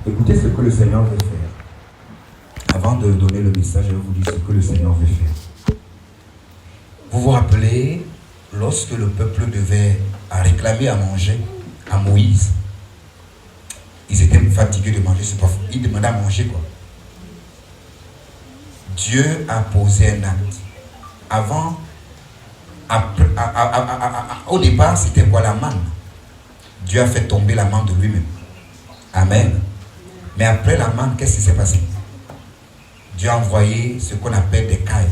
Écoutez ce que le Seigneur veut faire. Avant de donner le message, je vais vous dire ce que le Seigneur veut faire. Vous vous rappelez, lorsque le peuple devait réclamer à manger à Moïse, ils étaient fatigués de manger, c'est pas fou. Ils demandaient à manger quoi. Dieu a posé un acte. Avant, au départ, c'était quoi la manne? Dieu a fait tomber la manne de lui-même. Amen. Mais après la manne, qu'est-ce qui s'est passé? Dieu a envoyé ce qu'on appelle des cailles.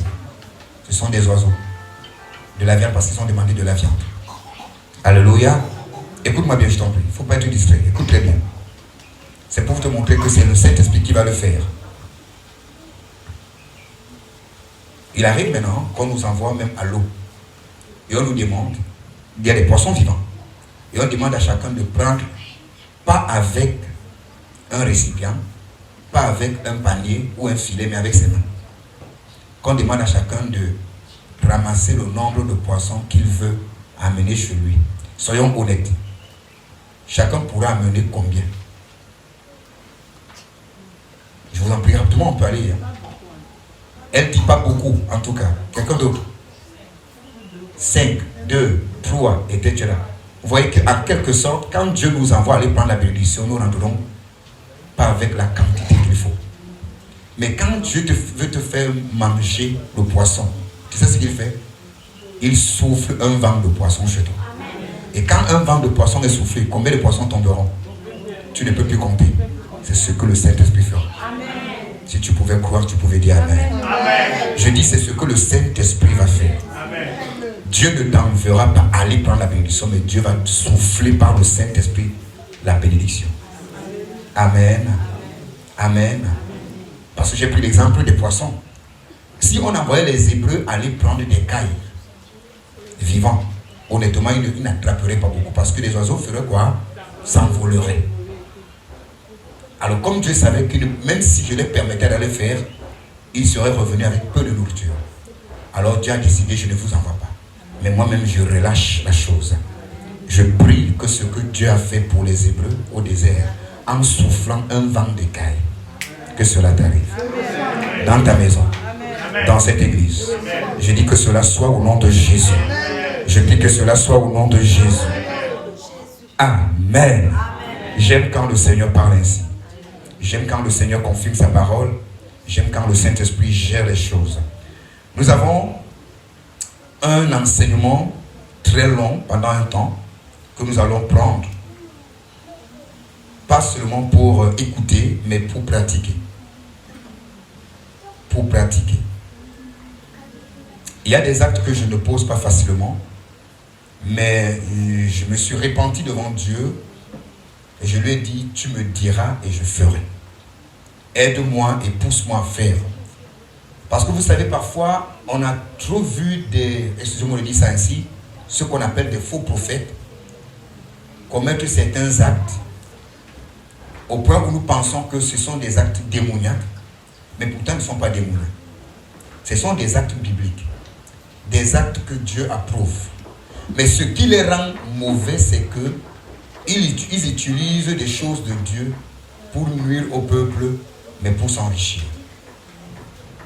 Ce sont des oiseaux. De la viande parce qu'ils ont demandé de la viande. Alléluia. Écoute-moi bien, je t'en prie. Il ne faut pas être distrait. Écoute très bien. C'est pour te montrer que c'est le Saint-Esprit qui va le faire. Il arrive maintenant qu'on nous envoie même à l'eau. Et on nous demande, il y a des poissons vivants. Et on demande à chacun de prendre, pas avec un récipient, pas avec un panier ou un filet, mais avec ses mains. Qu'on demande à chacun de ramasser le nombre de poissons qu'il veut amener chez lui. Soyons honnêtes. Chacun pourra amener combien? Je vous en prie, rapidement, on peut aller. Hein. Elle ne dit pas beaucoup, en tout cas. Quelqu'un d'autre? 5, 2, 3, etc. Vous voyez qu'en quelque sorte, quand Dieu nous envoie aller prendre la bénédiction, nous rentrons pas avec la quantité qu'il faut. Mais quand Dieu veut te faire manger le poisson, tu sais ce qu'il fait? Il souffle un vent de poisson chez toi. Et quand un vent de poisson est soufflé, combien de poissons tomberont? Tu ne peux plus compter. C'est ce que le Saint-Esprit fera. Si tu pouvais croire, tu pouvais dire Amen. Amen. Je dis, c'est ce que le Saint-Esprit va faire. Amen. Dieu ne t'enverra pas aller prendre la bénédiction, mais Dieu va souffler par le Saint-Esprit la bénédiction. Amen. Amen. Parce que j'ai pris l'exemple des poissons. Si on envoyait les Hébreux aller prendre des cailles vivants, honnêtement, ils n'attraperaient pas beaucoup parce que les oiseaux feraient quoi? S'envoleraient. Alors comme Dieu savait que même si je les permettais d'aller faire, ils seraient revenus avec peu de nourriture. Alors Dieu a décidé, je ne vous envoie pas. Mais moi-même, je relâche la chose. Je prie que ce que Dieu a fait pour les Hébreux au désert, en soufflant un vent d'écailles, que cela t'arrive. Dans ta maison, dans cette église. Je dis que cela soit au nom de Jésus. Je dis que cela soit au nom de Jésus. Amen. J'aime quand le Seigneur parle ainsi. J'aime quand le Seigneur confirme sa parole. J'aime quand le Saint-Esprit gère les choses. Nous avons un enseignement très long pendant un temps que nous allons prendre. Pas seulement pour écouter, mais pour pratiquer. Pour pratiquer. Il y a des actes que je ne pose pas facilement, mais je me suis repenti devant Dieu et je lui ai dit, tu me diras et je ferai. Aide-moi et pousse-moi à faire. Parce que vous savez, parfois, on a trop vu des, excusez-moi de dire ça ainsi, ce qu'on appelle des faux prophètes, commettre certains actes, au point où nous pensons que ce sont des actes démoniaques, mais pourtant ils ne sont pas démoniaques. Ce sont des actes bibliques, des actes que Dieu approuve. Mais ce qui les rend mauvais, c'est que ils utilisent des choses de Dieu pour nuire au peuple, mais pour s'enrichir.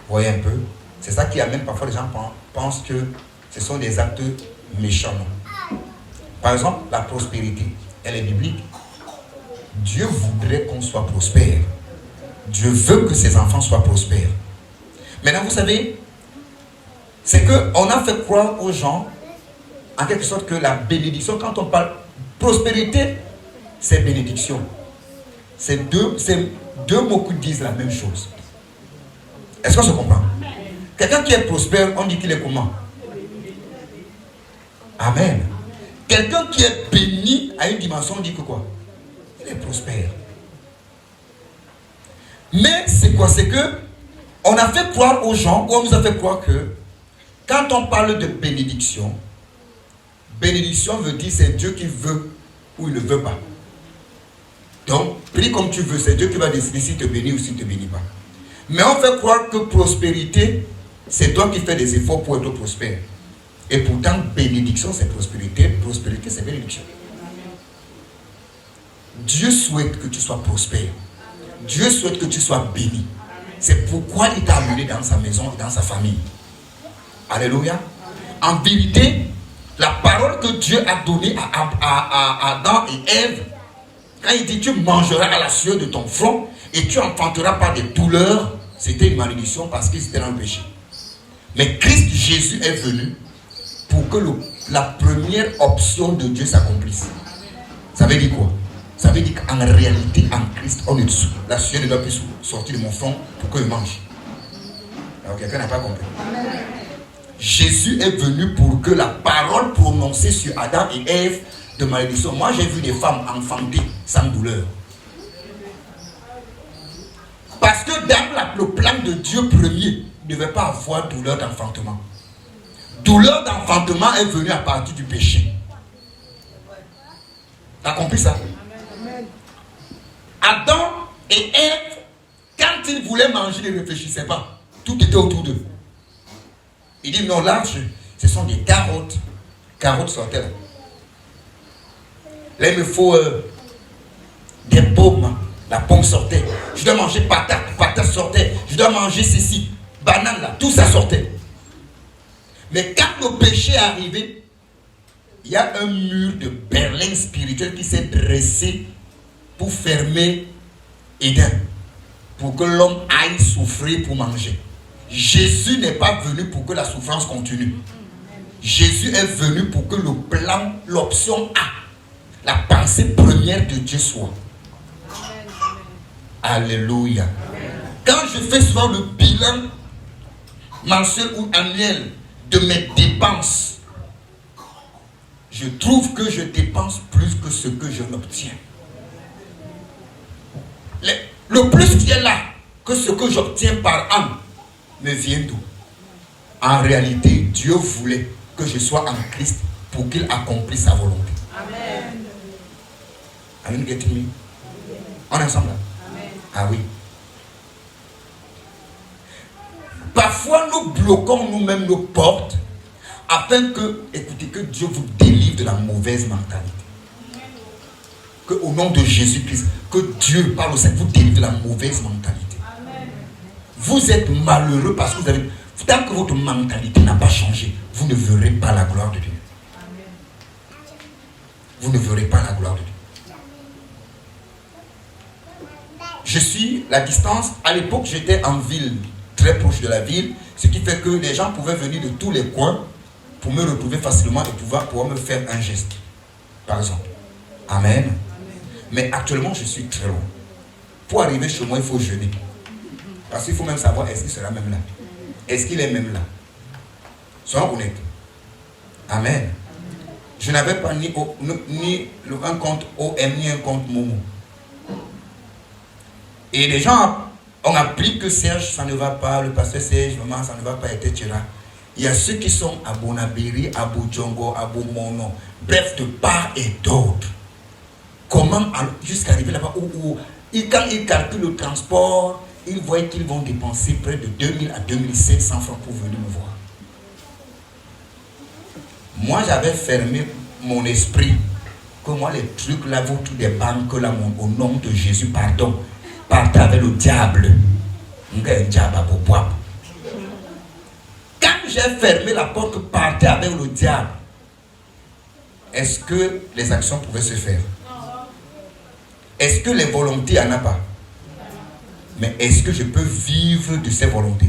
Vous voyez un peu? C'est ça qui amène parfois les gens pensent que ce sont des actes méchants. Par exemple, la prospérité, elle est biblique. Dieu voudrait qu'on soit prospère. Dieu veut que ses enfants soient prospères. Maintenant, vous savez, c'est qu'on a fait croire aux gens, en quelque sorte, que la bénédiction, quand on parle prospérité, c'est bénédiction. C'est deux mots qui disent la même chose. Est-ce qu'on se comprend? Quelqu'un qui est prospère, on dit qu'il est comment? Amen. Quelqu'un qui est béni à une dimension, on dit que quoi? Il est prospère. Mais c'est quoi? C'est que on a fait croire aux gens, ou on nous a fait croire que quand on parle de bénédiction, bénédiction veut dire c'est Dieu qui veut ou il ne veut pas. Donc, prie comme tu veux, c'est Dieu qui va décider s'il te bénit ou s'il ne te bénit pas. Mais on fait croire que prospérité, c'est toi qui fais des efforts pour être prospère. Et pourtant, bénédiction, c'est prospérité. Prospérité, c'est bénédiction. Dieu souhaite que tu sois prospère. Dieu souhaite que tu sois béni. C'est pourquoi il t'a amené dans sa maison et dans sa famille. Alléluia. En vérité, la parole que Dieu a donnée à Adam et Ève, quand il dit tu mangeras à la sueur de ton front et tu enfanteras par des douleurs, c'était une malédiction parce qu'ils étaient dans le péché. Mais Christ Jésus est venu pour que la première option de Dieu s'accomplisse. Ça veut dire quoi? Ça veut dire qu'en réalité, en Christ, on est dessous. La sueur ne doit plus sortir de mon front pour que je mange. Alors quelqu'un n'a pas compris. Jésus est venu pour que la parole prononcée sur Adam et Ève de malédiction. Moi, j'ai vu des femmes enfanter sans douleur. Parce que dans le plan de Dieu premier, il ne devait pas avoir douleur d'enfantement. Douleur d'enfantement est venue à partir du péché. Tu as compris ça? Adam et Ève, quand ils voulaient manger, ils ne réfléchissaient pas. Tout était autour d'eux. Il dit non, là, ce sont des carottes. Carottes sortaient là. Là, il me faut des pommes. La pomme sortait. Je dois manger patate. Patate sortait. Je dois manger ceci. Banane là. Tout ça sortait. Mais quand le péché est arrivé, il y a un mur de Berlin spirituel qui s'est dressé pour fermer Éden. Pour que l'homme aille souffrir pour manger. Jésus n'est pas venu pour que la souffrance continue. Jésus est venu pour que le plan, l'option A, la pensée première de Dieu soit. Alléluia. Quand je fais souvent le bilan mensuel ou annuel de mes dépenses, je trouve que je dépense plus que ce que je n'obtiens. Le plus qui est là que ce que j'obtiens par an me vient d'où? En réalité, Dieu voulait que je sois en Christ pour qu'il accomplisse sa volonté. Amen. Are you getting me? On est ensemble là? Amen. Ah oui. Parfois, nous bloquons nous-mêmes nos portes afin que, écoutez, que Dieu vous délivre de la mauvaise mentalité. Que au nom de Jésus-Christ, que Dieu, par le Seigneur, vous délivre de la mauvaise mentalité. Amen. Vous êtes malheureux parce que vous avez... Tant que votre mentalité n'a pas changé, vous ne verrez pas la gloire de Dieu. Amen. Vous ne verrez pas la gloire de Dieu. Je suis la distance. À l'époque, j'étais en ville, très proche de la ville, ce qui fait que les gens pouvaient venir de tous les coins pour me retrouver facilement et pouvoir me faire un geste, par exemple. Amen. Amen. Mais actuellement, je suis très loin. Pour arriver chez moi, il faut jeûner. Parce qu'il faut même savoir, est-ce qu'il sera même là? Est-ce qu'il est même là? Soyons honnêtes. Amen. Je n'avais pas ni un compte OM, ni un compte Momo. Et les gens ont appris que Serge, ça ne va pas, le pasteur Serge, maman, ça ne va pas, etc. Il y a ceux qui sont à Bonabéry, à Boudjongo, à Beaumono, bref, de part et d'autre. Comment, jusqu'à arriver là-bas, quand ils calculent le transport, ils voient qu'ils vont dépenser près de 2000 à 2500 francs pour venir me voir. Moi, j'avais fermé mon esprit que moi, les trucs là, tous des banques là, au nom de Jésus, pardon, partez avec le diable. Quand j'ai fermé la porte que partez avec le diable, est-ce que les actions pouvaient se faire? Est-ce que les volontés, il n'y en a pas? Mais est-ce que je peux vivre de ces volontés?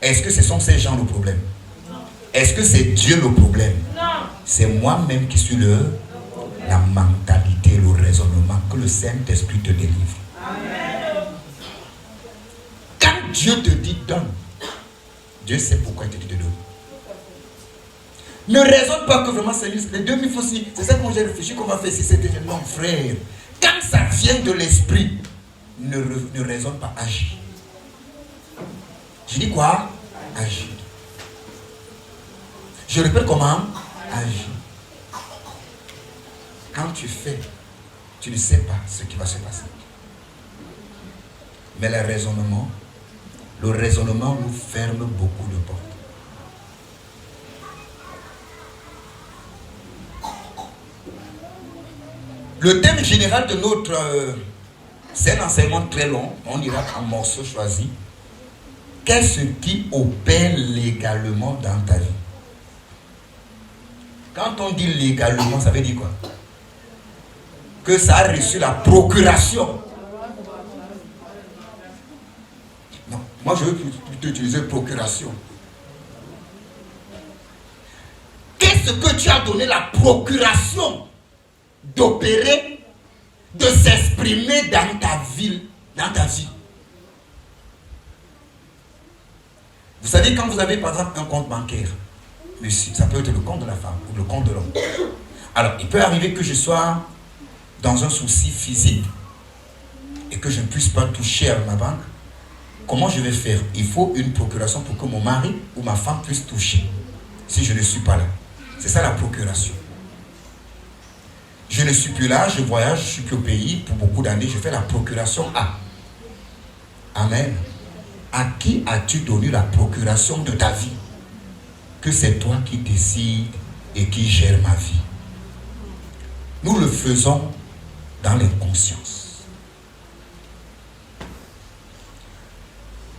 Est-ce que ce sont ces gens le problème? Est-ce que c'est Dieu le problème? C'est moi-même qui suis la mentalité, le raisonnement que le Saint-Esprit te délivre. Amen. Quand Dieu te dit donne, Dieu sait pourquoi il te dit de donner. Ne raisonne pas que vraiment c'est les 2000 francs, c'est ça que j'ai réfléchi qu'on va faire si c'était non frère. Quand ça vient de l'esprit, ne raisonne pas, agis. Je dis quoi? Agis. Je répète comment? Agis. Quand tu fais, tu ne sais pas ce qui va se passer. Mais le raisonnement nous ferme beaucoup de portes. Le thème général de notre C'est un enseignement très long, on ira en morceaux choisis. Qu'est-ce qui opère légalement dans ta vie? Quand on dit légalement, ça veut dire quoi? Que ça a reçu la procuration. Non, moi je veux plutôt utiliser procuration. Qu'est-ce que tu as donné la procuration d'opérer, de s'exprimer dans ta vie, Vous savez, quand vous avez par exemple un compte bancaire, ça peut être le compte de la femme ou le compte de l'homme. Alors, il peut arriver que je sois dans un souci physique et que je ne puisse pas toucher à ma banque. Comment je vais faire? Il faut une procuration pour que mon mari ou ma femme puisse toucher si je ne suis pas là. C'est ça la procuration. Je ne suis plus là, je voyage, je ne suis plus au pays pour beaucoup d'années, je fais la procuration à. Amen. À qui as-tu donné la procuration de ta vie? Que c'est toi qui décides et qui gère ma vie. Nous le faisons dans l'inconscience.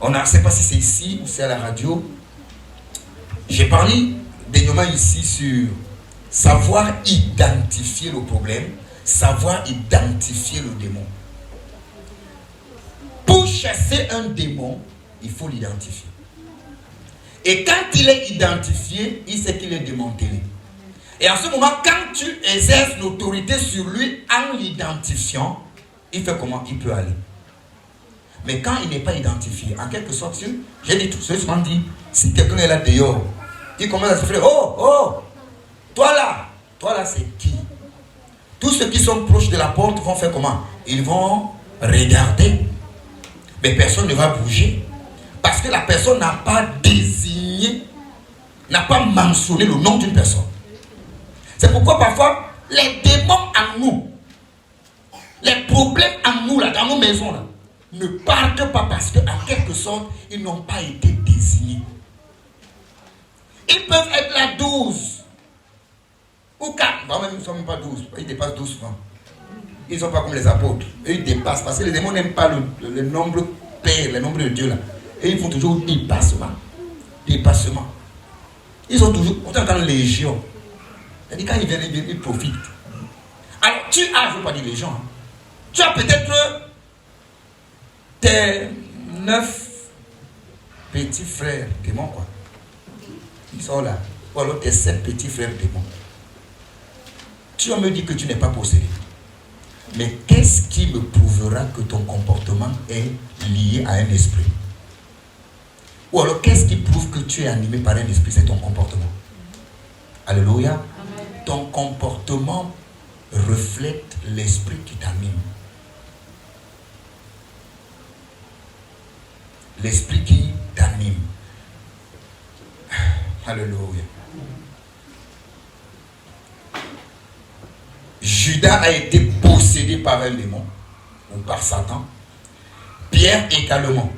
On ne sait pas si c'est ici ou c'est à la radio. J'ai parlé dernièrement ici sur savoir identifier le problème, savoir identifier le démon. Pour chasser un démon, il faut l'identifier. Et quand il est identifié, il sait qu'il est démantelé. Et en ce moment, quand tu exerces l'autorité sur lui en l'identifiant, il fait comment? Il peut aller. Mais quand il n'est pas identifié, en quelque sorte, j'ai dit tout souvent dit, si quelqu'un est là dehors, il commence à se faire, oh, toi là c'est qui? Tous ceux qui sont proches de la porte vont faire comment? Ils vont regarder. Mais personne ne va bouger. Parce que la personne n'a pas désigné, n'a pas mentionné le nom d'une personne. C'est pourquoi parfois, les démons en nous, les problèmes en nous, là, dans nos maisons, là, ne partent pas parce qu'en quelque sorte, ils n'ont pas été désignés. Ils peuvent être là 12 ou 4. Bon, même ils ne sont même pas 12. Ils dépassent 12 souvent. Ils ne sont pas comme les apôtres. Eux, ils dépassent parce que les démons n'aiment pas le nombre père, le nombre de Dieu là. Et ils font toujours dépassement. Dépassement. Ils ont toujours, on entend légion. C'est-à-dire quand ils viennent, ils profitent. Alors tu as, je ne veux pas dire les gens, hein. Tu as peut-être tes 9 petits frères démons, quoi. Ils sont là. Ou alors tes 7 petits frères démons. Tu vas me dire que tu n'es pas possédé. Mais qu'est-ce qui me prouvera que ton comportement est lié à un esprit? Ou alors qu'est-ce qui prouve que tu es animé par un esprit? C'est ton comportement. Alléluia. Amen. Ton comportement reflète l'esprit qui t'anime. L'esprit qui t'anime. Alléluia. Judas a été possédé par un démon ou par Satan. Pierre également.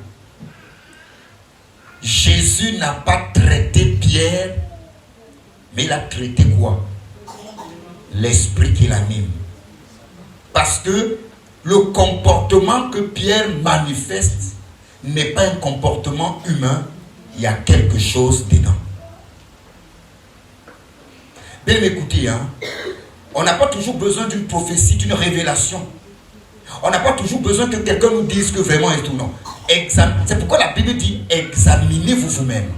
Jésus n'a pas traité Pierre, mais il a traité quoi? L'esprit qui l'anime. Parce que le comportement que Pierre manifeste n'est pas un comportement humain, il y a quelque chose dedans. Bien m'écoutez, hein? On n'a pas toujours besoin d'une prophétie, d'une révélation. On n'a pas toujours besoin que quelqu'un nous dise que vraiment est tout, non. C'est pourquoi la Bible dit examinez-vous vous-même.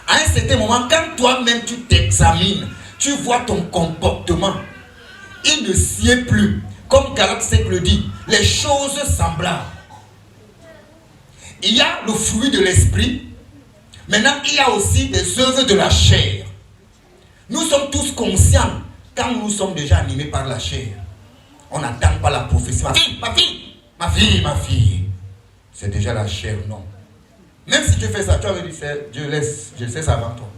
À un certain moment, quand toi-même tu t'examines, tu vois ton comportement, il ne s'y est plus. Comme Galates 5 le dit, les choses semblables. Il y a le fruit de l'esprit. Maintenant, il y a aussi des œuvres de la chair. Nous sommes tous conscients quand nous sommes déjà animés par la chair. On n'attend pas la prophétie. Ma fille. C'est déjà la chair, non. Même si tu fais ça, tu as dit, je sais ça avant toi.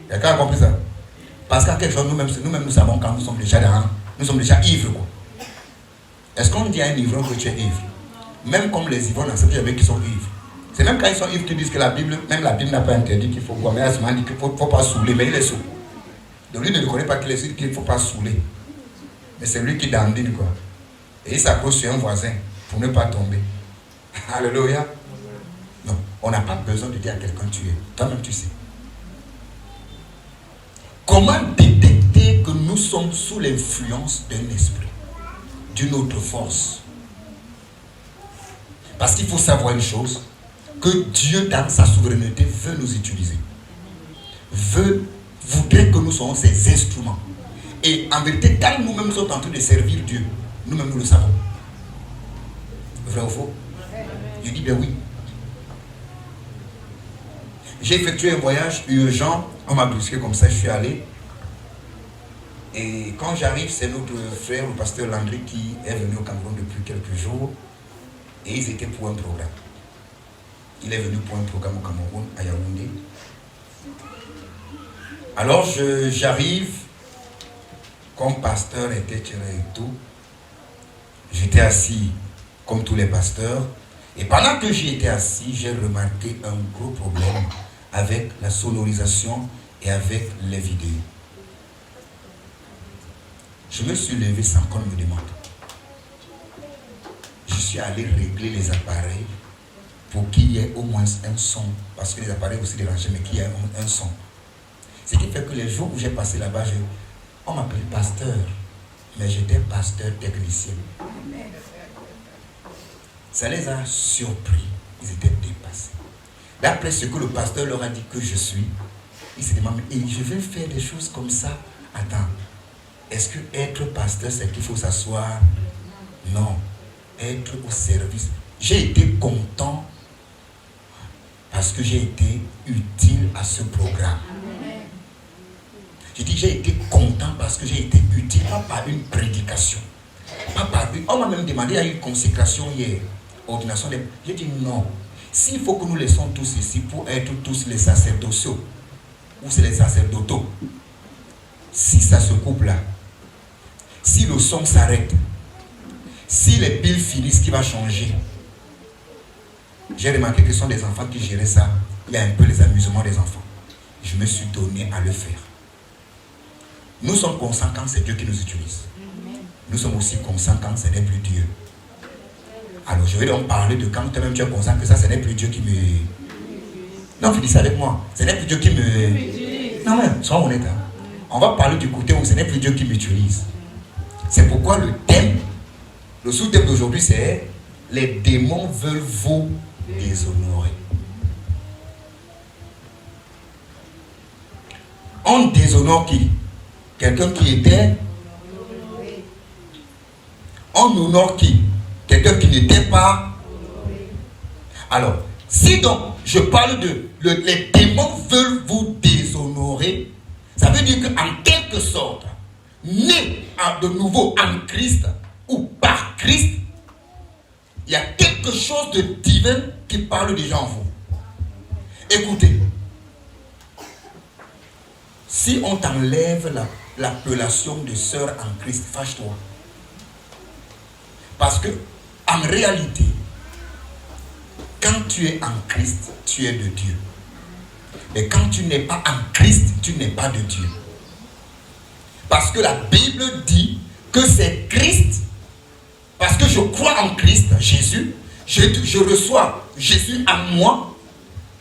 Quelqu'un a compris ça? Parce qu'à quelque chose, nous-mêmes, nous savons quand nous sommes déjà ivres, quoi. Est-ce qu'on dit à un ivrogne que tu es ivre? Même comme les ivrognes acceptent qu'il qui sont ivres. C'est même quand ils sont ivres qu'ils disent que la Bible n'a pas interdit qu'il faut boire. Mais Asman dit qu'il ne faut pas saouler, mais il est saoul. Donc lui ne connaît pas qu'il ne faut pas saouler. Mais c'est lui qui dandine, quoi. Et il s'accroche sur un voisin pour ne pas tomber. Alléluia. Non, on n'a pas besoin de dire à quelqu'un tu es. Toi-même tu sais. Comment détecter que nous sommes sous l'influence d'un esprit, d'une autre force? Parce qu'il faut savoir une chose, que Dieu dans sa souveraineté veut nous utiliser. Voudrait que nous soyons ses instruments. Et en vérité, quand nous-mêmes sommes en train de servir Dieu, nous-mêmes nous le savons. Vrai ou faux? Je dis bien oui. J'ai effectué un voyage urgent, on m'a brusqué comme ça, je suis allé. Et quand j'arrive, c'est notre frère, le pasteur Landry, qui est venu au Cameroun depuis quelques jours. Et ils étaient pour un programme. Il est venu pour un programme au Cameroun, à Yaoundé. Alors j'arrive, comme pasteur était tiré et tout. J'étais assis comme tous les pasteurs. Et pendant que j'y étais assis, j'ai remarqué un gros problème avec la sonorisation et avec les vidéos. Je me suis levé sans qu'on me demande. Je suis allé régler les appareils pour qu'il y ait au moins un son. Parce que les appareils aussi dérangeaient, mais qu'il y ait un son. Ce qui fait que les jours où j'ai passé là-bas, on m'appelle pasteur. Mais j'étais pasteur technicien. Ça les a surpris. Ils étaient dépassés. D'après ce que le pasteur leur a dit que je suis, ils se demandent, et je vais faire des choses comme ça. Attends, est-ce que être pasteur, c'est qu'il faut s'asseoir? Non. Être au service. J'ai été content parce que j'ai été utile à ce programme. Je dis j'ai été content parce que j'ai été utile, pas par une prédication. Pas par une... On m'a même demandé à une consécration hier, ordination. J'ai dit non. S'il faut que nous laissons tous ici pour être tous les sacerdotaux, ou c'est les sacerdotaux, si ça se coupe là, si le son s'arrête, si les piles finissent, qui va changer? J'ai remarqué que ce sont des enfants qui géraient ça. Il y a un peu les amusements des enfants. Je me suis donné à le faire. Nous sommes conscients quand c'est Dieu qui nous utilise. Nous sommes aussi conscients quand ce n'est plus Dieu. Alors je vais donc parler de quand toi-même tu es conscient que ça, ce n'est plus Dieu qui me... Non, finissez avec moi. Ce n'est plus Dieu qui me... Non, mais sois honnête. Hein. On va parler du côté où ce n'est plus Dieu qui m'utilise. C'est pourquoi le thème, le sous-thème d'aujourd'hui, c'est les démons veulent vous déshonorer. On déshonore qui? Quelqu'un qui était. On honore qui? Quelqu'un qui n'était pas. Alors, si donc je parle de les démons veulent vous déshonorer, ça veut dire qu'en quelque sorte, né de nouveau en Christ ou par Christ, il y a quelque chose de divin qui parle déjà en vous. Écoutez, si on t'enlève l'appellation de sœur en Christ, fâche-toi. Parce que, en réalité, quand tu es en Christ, tu es de Dieu. Mais quand tu n'es pas en Christ, tu n'es pas de Dieu. Parce que la Bible dit que c'est Christ. Parce que je crois en Christ, Jésus, je reçois Jésus en moi,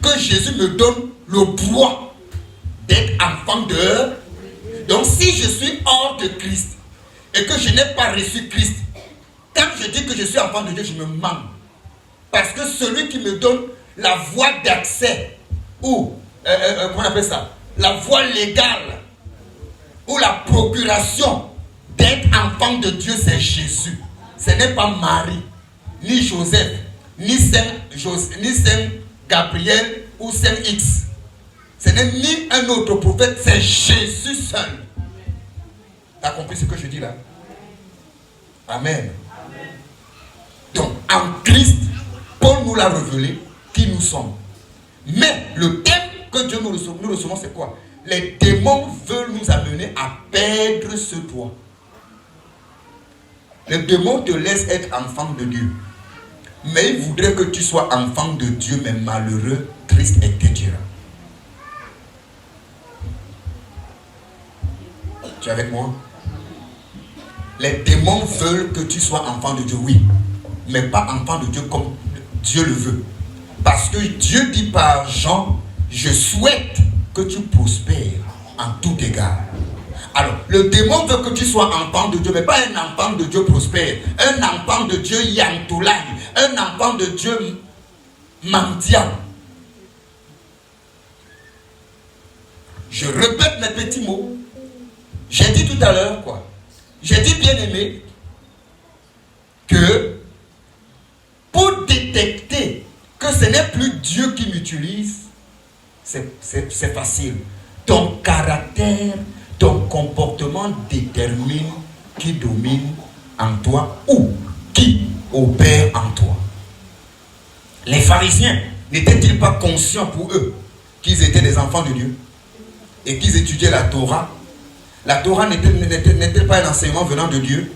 que Jésus me donne le droit d'être enfant de... Donc si je suis hors de Christ et que je n'ai pas reçu Christ, quand je dis que je suis enfant de Dieu, je me mens. Parce que celui qui me donne la voie d'accès, ou, comment on appelle ça, la voie légale, ou la procuration d'être enfant de Dieu, c'est Jésus. Ce n'est pas Marie, ni Joseph, ni Saint Gabriel ou Saint X. Ce n'est ni un autre prophète, c'est Jésus seul. Tu as compris ce que je dis là? Amen. Donc, en Christ, Paul nous l'a révélé qui nous sommes. Mais le thème que Dieu nous recevons, c'est quoi? Les démons veulent nous amener à perdre ce droit. Les démons te laissent être enfant de Dieu. Mais ils voudraient que tu sois enfant de Dieu, mais malheureux, triste, etc. Tu es avec moi? Les démons veulent que tu sois enfant de Dieu, oui. Mais pas enfant de Dieu comme Dieu le veut. Parce que Dieu dit par Jean, je souhaite que tu prospères en tout égard. Alors, le démon veut que tu sois enfant de Dieu, mais pas un enfant de Dieu prospère. Un enfant de Dieu yantoulaï. Un enfant de Dieu mendiant. Je répète mes petits mots. J'ai dit tout à l'heure, quoi. J'ai dit, bien aimé, que pour détecter que ce n'est plus Dieu qui m'utilise, c'est facile. Ton caractère, ton comportement détermine qui domine en toi ou qui opère en toi. Les pharisiens n'étaient-ils pas conscients pour eux qu'ils étaient des enfants de Dieu et qu'ils étudiaient la Torah? La Torah n'était pas un enseignement venant de Dieu.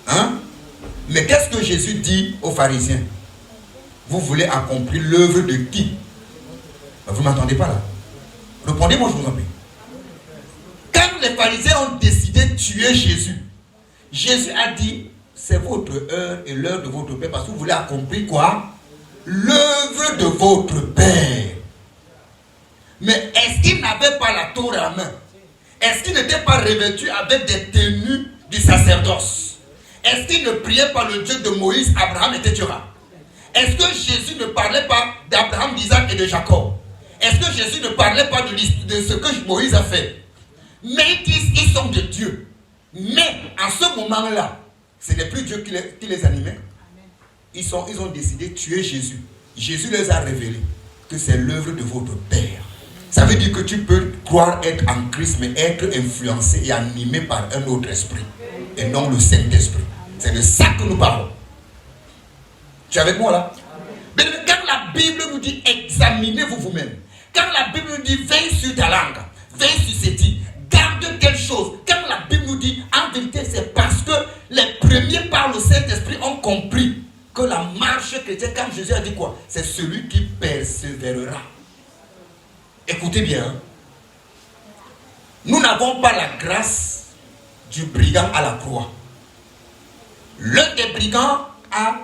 Hein? Mais qu'est-ce que Jésus dit aux pharisiens? Vous voulez accomplir l'œuvre de qui? Vous ne m'entendez pas là? Répondez-moi, je vous en prie. Quand les pharisiens ont décidé de tuer Jésus, Jésus a dit, c'est votre heure et l'heure de votre Père, parce que vous voulez accomplir quoi? L'œuvre de votre Père. Mais est-ce qu'il n'avait pas la Torah en main? Est-ce qu'il n'était pas revêtu avec des tenues du sacerdoce? Est-ce qu'il ne priait pas le Dieu de Moïse, Abraham, etc.? Est-ce que Jésus ne parlait pas d'Abraham, d'Isaac et de Jacob? Est-ce que Jésus ne parlait pas de ce que Moïse a fait? Mais ils disent qu'ils sont de Dieu. Mais en ce moment-là, ce n'est plus Dieu qui les animait. Ils ont décidé de tuer Jésus. Jésus les a révélés que c'est l'œuvre de votre Père. Ça veut dire que tu peux croire être en Christ, mais être influencé et animé par un autre esprit. Et non le Saint-Esprit. C'est de ça que nous parlons. Tu es avec moi là? Mais quand la Bible nous dit examinez-vous vous-même, quand la Bible nous dit veille sur ta langue, veille sur ses dits, garde quelque chose, quand la Bible nous dit en vérité, c'est parce que les premiers par le Saint-Esprit ont compris que la marche chrétienne, quand Jésus a dit quoi? C'est celui qui persévérera. Écoutez bien, hein? Nous n'avons pas la grâce du brigand à la croix. L'un des brigands a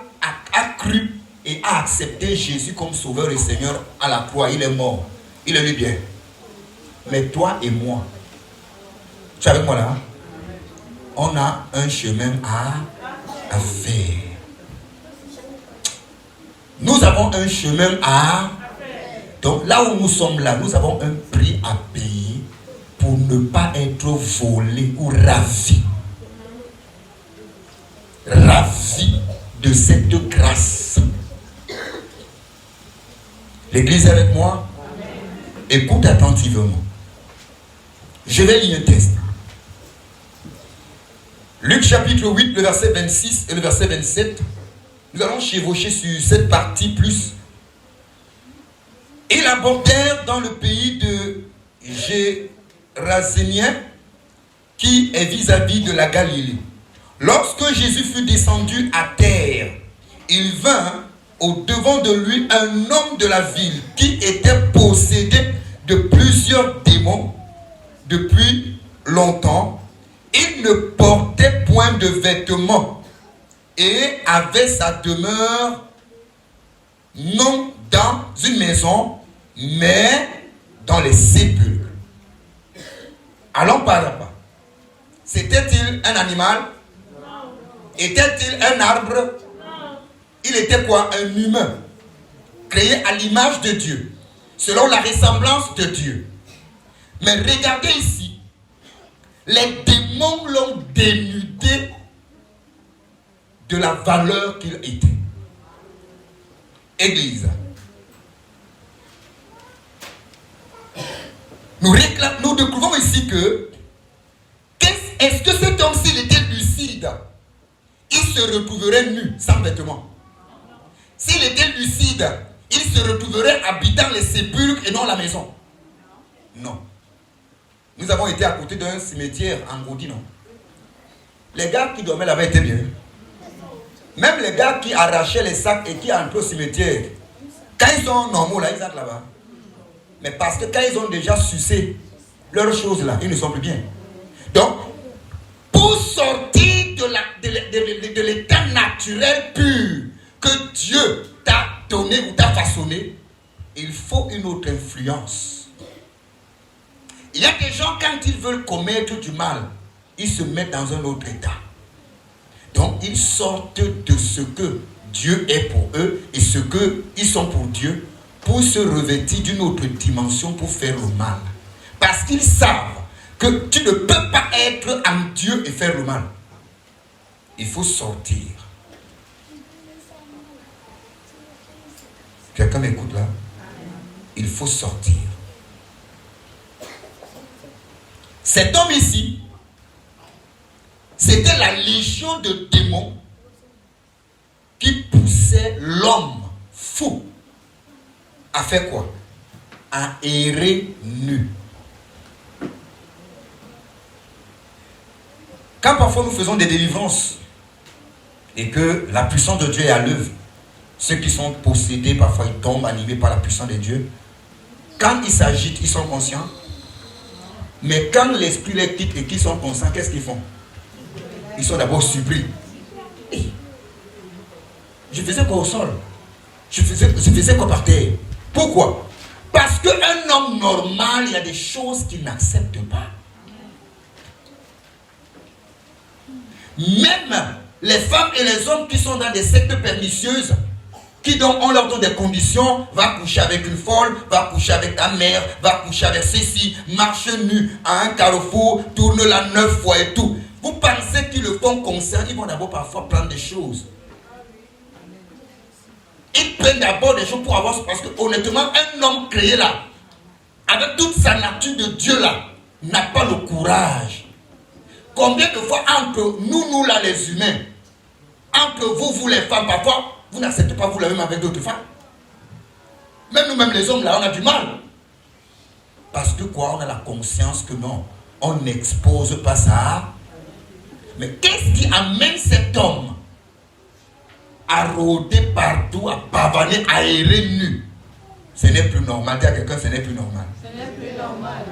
cru et a accepté Jésus comme sauveur et Seigneur à la croix. Il est mort. Il est lu bien. Mais toi et moi, tu es avec moi là? Hein? On a un chemin à faire. Nous avons un chemin à... Donc là où nous sommes là, nous avons un prix à payer pour ne pas être volés ou ravis. Ravis de cette grâce. L'église est avec moi? Écoute attentivement. Je vais lire un texte. Luc chapitre 8, le verset 26 et le verset 27. Nous allons chevaucher sur cette partie plus. Ils abordèrent dans le pays de Gérasénien, qui est vis-à-vis de la Galilée. Lorsque Jésus fut descendu à terre, il vint au-devant de lui un homme de la ville qui était possédé de plusieurs démons depuis longtemps. Il ne portait point de vêtements et avait sa demeure non dans une maison, mais dans les sépulcres. Allons par là-bas. C'était-il un animal? Était-il un arbre? Il était quoi? Un humain, créé à l'image de Dieu, selon la ressemblance de Dieu. Mais regardez ici, les démons l'ont dénudé de la valeur qu'il était. Église. Nous découvrons ici que est-ce que cet homme, s'il était lucide, il se retrouverait nu, sans vêtements? S'il était lucide, il se retrouverait habitant les sépulcres et non la maison? Non. Nous avons été à côté d'un cimetière en Gaudi, non? Les gars qui dormaient là-bas étaient bien. Même les gars qui arrachaient les sacs et qui entraient au cimetière, quand ils sont normaux là, ils entrent là-bas. Mais parce que quand ils ont déjà sucé leurs choses là, ils ne sont plus bien. Donc, pour pour sortir de l'état naturel pur que Dieu t'a donné ou t'a façonné, il faut une autre influence. Il y a des gens, quand ils veulent commettre du mal, ils se mettent dans un autre état. Donc, ils sortent de ce que Dieu est pour eux et ce qu'ils sont pour Dieu pour se revêtir d'une autre dimension pour faire le mal. Parce qu'ils savent que tu ne peux pas être en Dieu et faire le mal. Il faut sortir. Quelqu'un m'écoute là? Il faut sortir. Cet homme ici, c'était la légion de démons qui poussait l'homme fou à faire quoi? À errer nu. Quand parfois nous faisons des délivrances et que la puissance de Dieu est à l'œuvre, ceux qui sont possédés, parfois ils tombent animés par la puissance de Dieu. Quand ils s'agitent, ils sont conscients. Mais quand l'esprit les quitte et qu'ils sont conscients, qu'est-ce qu'ils font? Ils sont d'abord surpris. Je faisais quoi au sol? Je faisais quoi par terre? Pourquoi? Parce qu'un homme normal, il y a des choses qu'il n'accepte pas. Même les femmes et les hommes qui sont dans des sectes pernicieuses, on leur donne des conditions, va coucher avec une folle, va coucher avec ta mère, va coucher avec ceci, marche nu à un carrefour, tourne-la 9 fois et tout. Vous pensez qu'ils le font conscient? Ils vont d'abord parfois prendre des choses. Ils prennent d'abord des choses pour avoir... Parce que honnêtement, un homme créé là, avec toute sa nature de Dieu là, n'a pas le courage. Combien de fois entre nous là les humains, entre vous les femmes, parfois, vous n'acceptez pas vous la même avec d'autres femmes. Même nous-mêmes les hommes là, on a du mal. Parce que quoi? On a la conscience que non, on n'expose pas ça. Mais qu'est-ce qui amène cet homme à rôder partout, à pavaner, à errer nu? Ce n'est plus normal. Dis à quelqu'un, ce n'est plus normal. Ce n'est plus normal.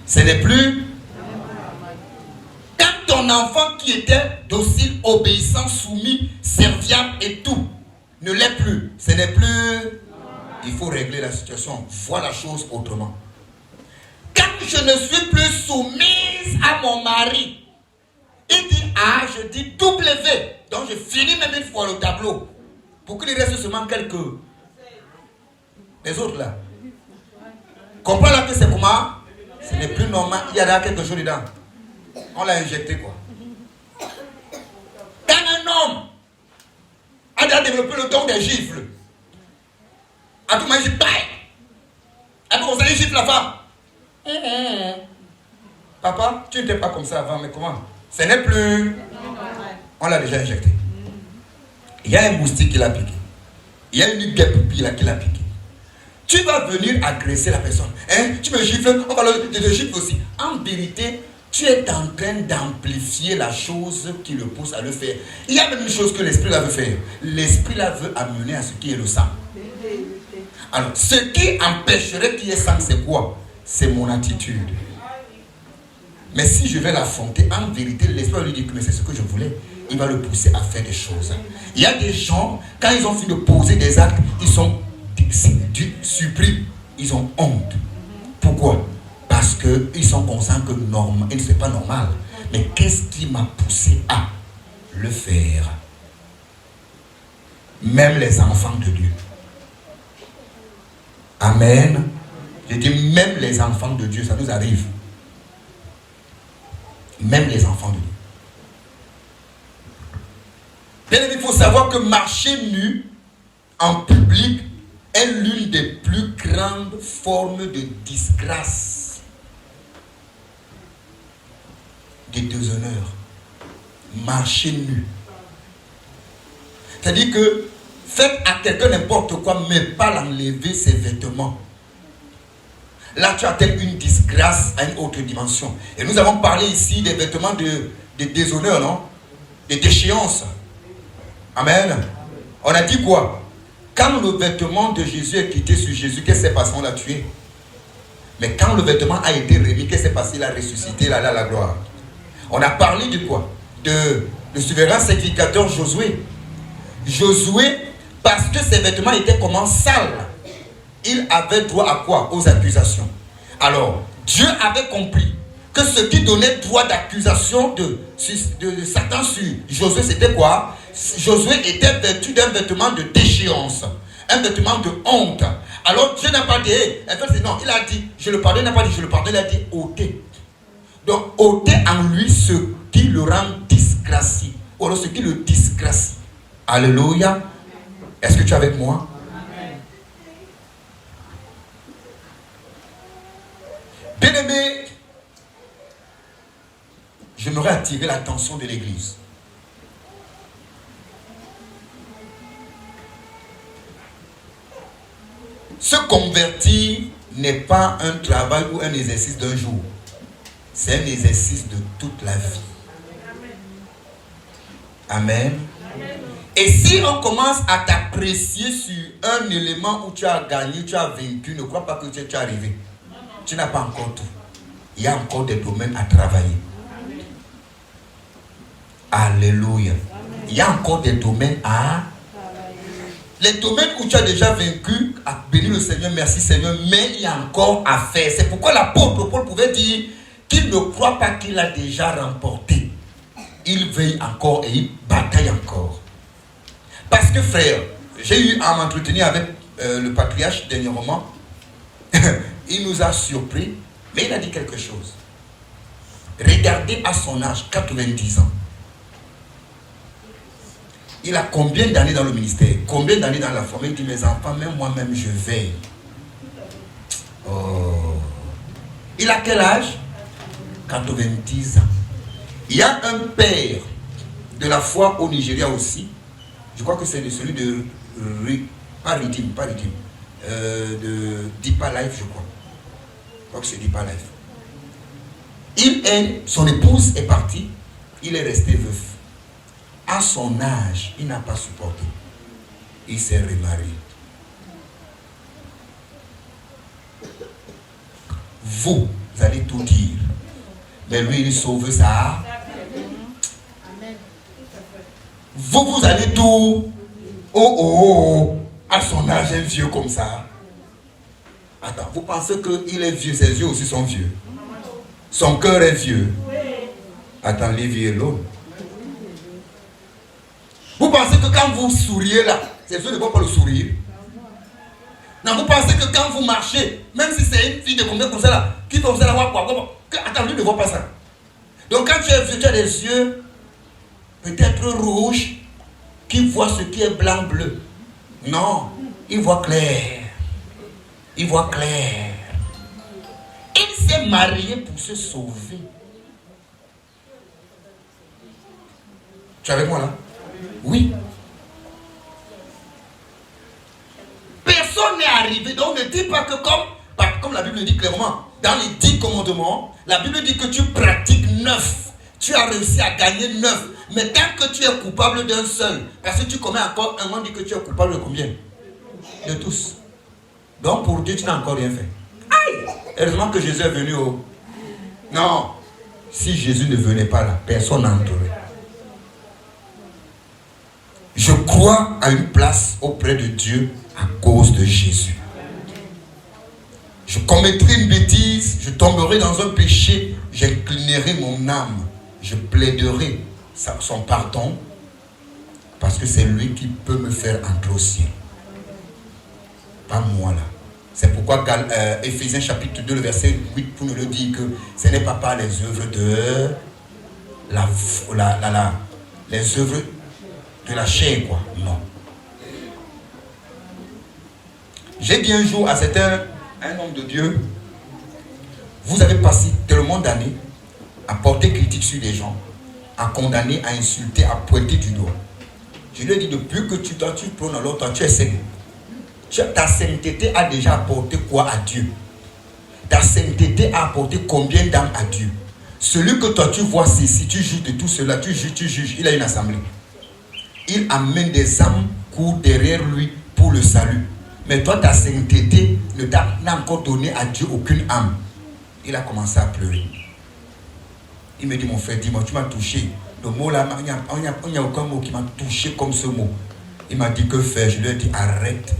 Ce n'est plus. Quand ton enfant qui était docile, obéissant, soumis, serviable et tout, ne l'est plus, ce n'est plus. Il faut régler la situation, voir la chose autrement. Quand je ne suis plus soumise à mon mari, il dit A, je dis W. Donc je finis même une fois le tableau. Pour qu'il reste seulement quelques. Les autres là. Comprends là que c'est comment? Ce n'est plus normal. Il y a là quelque chose dedans. On l'a injecté quoi. Quand un homme a développé le don des gifles, à tout moment il dit bye. Et puis vous allez gifler la femme. Papa, tu n'étais pas comme ça avant, mais comment? Ce n'est plus. On l'a déjà injecté. Il y a un moustique qui l'a piqué. Il y a une guêpe qui l'a piqué. Tu vas venir agresser la personne. Hein? Tu me gifles, on va le gifler aussi. En vérité, tu es en train d'amplifier la chose qui le pousse à le faire. Il y a même une chose que l'esprit là veut faire. L'esprit là veut amener à ce qui est le sang. Alors, ce qui empêcherait qu'il y ait sang, c'est quoi? C'est mon attitude. Mais si je vais l'affronter, en vérité, l'esprit lui dit que c'est ce que je voulais. Il va le pousser à faire des choses. Il y a des gens, quand ils ont fini de poser des actes, ils sont surpris. Ils ont honte. Pourquoi? Parce qu'ils sont conscients que c'est pas normal. Mais qu'est-ce qui m'a poussé à le faire? Même les enfants de Dieu. Amen. Je dis même les enfants de Dieu, ça nous arrive. Même les enfants de Dieu. Bien aimé, il faut savoir que marcher nu en public est l'une des plus grandes formes de disgrâce, de déshonneur. Marcher nu. C'est-à-dire que faites à quelqu'un n'importe quoi, mais pas l'enlever ses vêtements. Là, tu atteins une disgrâce à une autre dimension. Et nous avons parlé ici des vêtements de déshonneur, non? Des déchéances. Amen. On a dit quoi? Quand le vêtement de Jésus est quitté sur Jésus, qu'est-ce qui s'est passé? On l'a tué. Mais quand le vêtement a été remis, qu'est-ce qui s'est passé? Il a ressuscité, il a la gloire. On a parlé de quoi? Le souverain sacrificateur Josué. Josué, parce que ses vêtements étaient comment? Sales. Il avait droit à quoi? Aux accusations. Alors, Dieu avait compris que ce qui donnait droit d'accusation de Satan sur Josué, c'était quoi? Josué était vêtu d'un vêtement de déchéance, un vêtement de honte. Alors Dieu n'a pas dit, non, il a dit, je le pardonne, il n'a pas dit, je le pardonne, il a dit, ôtez. Donc, ôtez en lui ce qui le rend disgracié, ou alors ce qui le disgracie. Alléluia. Est-ce que tu es avec moi? Bien-aimé, j'aimerais attirer l'attention de l'Église. Se convertir n'est pas un travail ou un exercice d'un jour. C'est un exercice de toute la vie. Amen. Et si on commence à t'apprécier sur un élément où tu as gagné, tu as vaincu, ne crois pas que tu es arrivé. Tu n'as pas encore tout. Il y a encore des domaines à travailler. Alléluia. Il y a encore des domaines à... Les domaines où tu as déjà vaincu, à bénir le Seigneur, merci Seigneur, mais il y a encore à faire. C'est pourquoi l'apôtre Paul pouvait dire qu'il ne croit pas qu'il a déjà remporté. Il veille encore et il bataille encore. Parce que frère, j'ai eu à m'entretenir avec le patriarche dernièrement. Il nous a surpris, mais il a dit quelque chose. Regardez à son âge, 90 ans. Il a combien d'années dans le ministère? Combien d'années dans la famille? Il dit, mes enfants, même moi-même, je veille. Oh. Il a quel âge? 90 ans. Il y a un père de la foi au Nigeria aussi. Je crois que c'est celui de de Deeper Life, je crois. Je crois que c'est Deeper Life. Son épouse est partie. Il est resté veuf. À son âge, il n'a pas supporté. Il s'est remarié. Vous allez tout dire. Mais lui, il sauve ça. Vous allez tout. Oh. À son âge, un vieux comme ça. Attends, vous pensez qu'il est vieux, ses yeux aussi sont vieux. Son cœur est vieux. Attends, les vieux l'homme. Vous pensez que quand vous souriez là, ses yeux ne vont pas le sourire? Non, vous pensez que quand vous marchez, même si c'est une fille de combien comme ça là, qui comme ça là, attends, lui ne voit pas ça. Donc quand tu es vieux, tu as des yeux peut-être rouges qui voient ce qui est blanc-bleu. Non, il voit clair. Il voit clair. Il s'est marié pour se sauver. Tu es avec moi là? Oui. Personne n'est arrivé. Donc ne dis pas que comme la Bible dit clairement, dans les 10 commandements, la Bible dit que tu pratiques 9. Tu as réussi à gagner 9. Mais tant que tu es coupable d'un seul, parce que tu commets encore un, on dit que tu es coupable de combien? De tous. Donc pour Dieu, tu n'as encore rien fait. Aïe! Heureusement que Jésus est venu au... Non. Si Jésus ne venait pas là, personne n'entrerait. Je crois à une place auprès de Dieu à cause de Jésus. Je commettrai une bêtise, je tomberai dans un péché, j'inclinerai mon âme, je plaiderai son pardon, parce que c'est lui qui peut me faire entrer au ciel. Pas moi là. C'est pourquoi Éphésiens chapitre 2, le verset 8, pour nous le dire que ce n'est pas par les œuvres de les œuvres de la chair, quoi. Non. J'ai dit un jour à un homme de Dieu, vous avez passé tellement d'années à porter critique sur les gens, à condamner, à insulter, à pointer du doigt. Je lui ai dit, depuis que tu prônes alors toi, tu es saint. Ta sainteté a déjà apporté quoi à Dieu? Ta sainteté a apporté combien d'âmes à Dieu? Celui que toi tu vois ceci, tu juges de tout cela, tu juges, il a une assemblée. Il amène des âmes courent derrière lui pour le salut. Mais toi, ta sainteté n'a encore donné à Dieu aucune âme. Il a commencé à pleurer. Il me dit, mon frère, dis-moi, tu m'as touché. Le mot là, il n'y a aucun mot qui m'a touché comme ce mot. Il m'a dit, que faire? Je lui ai dit, arrête.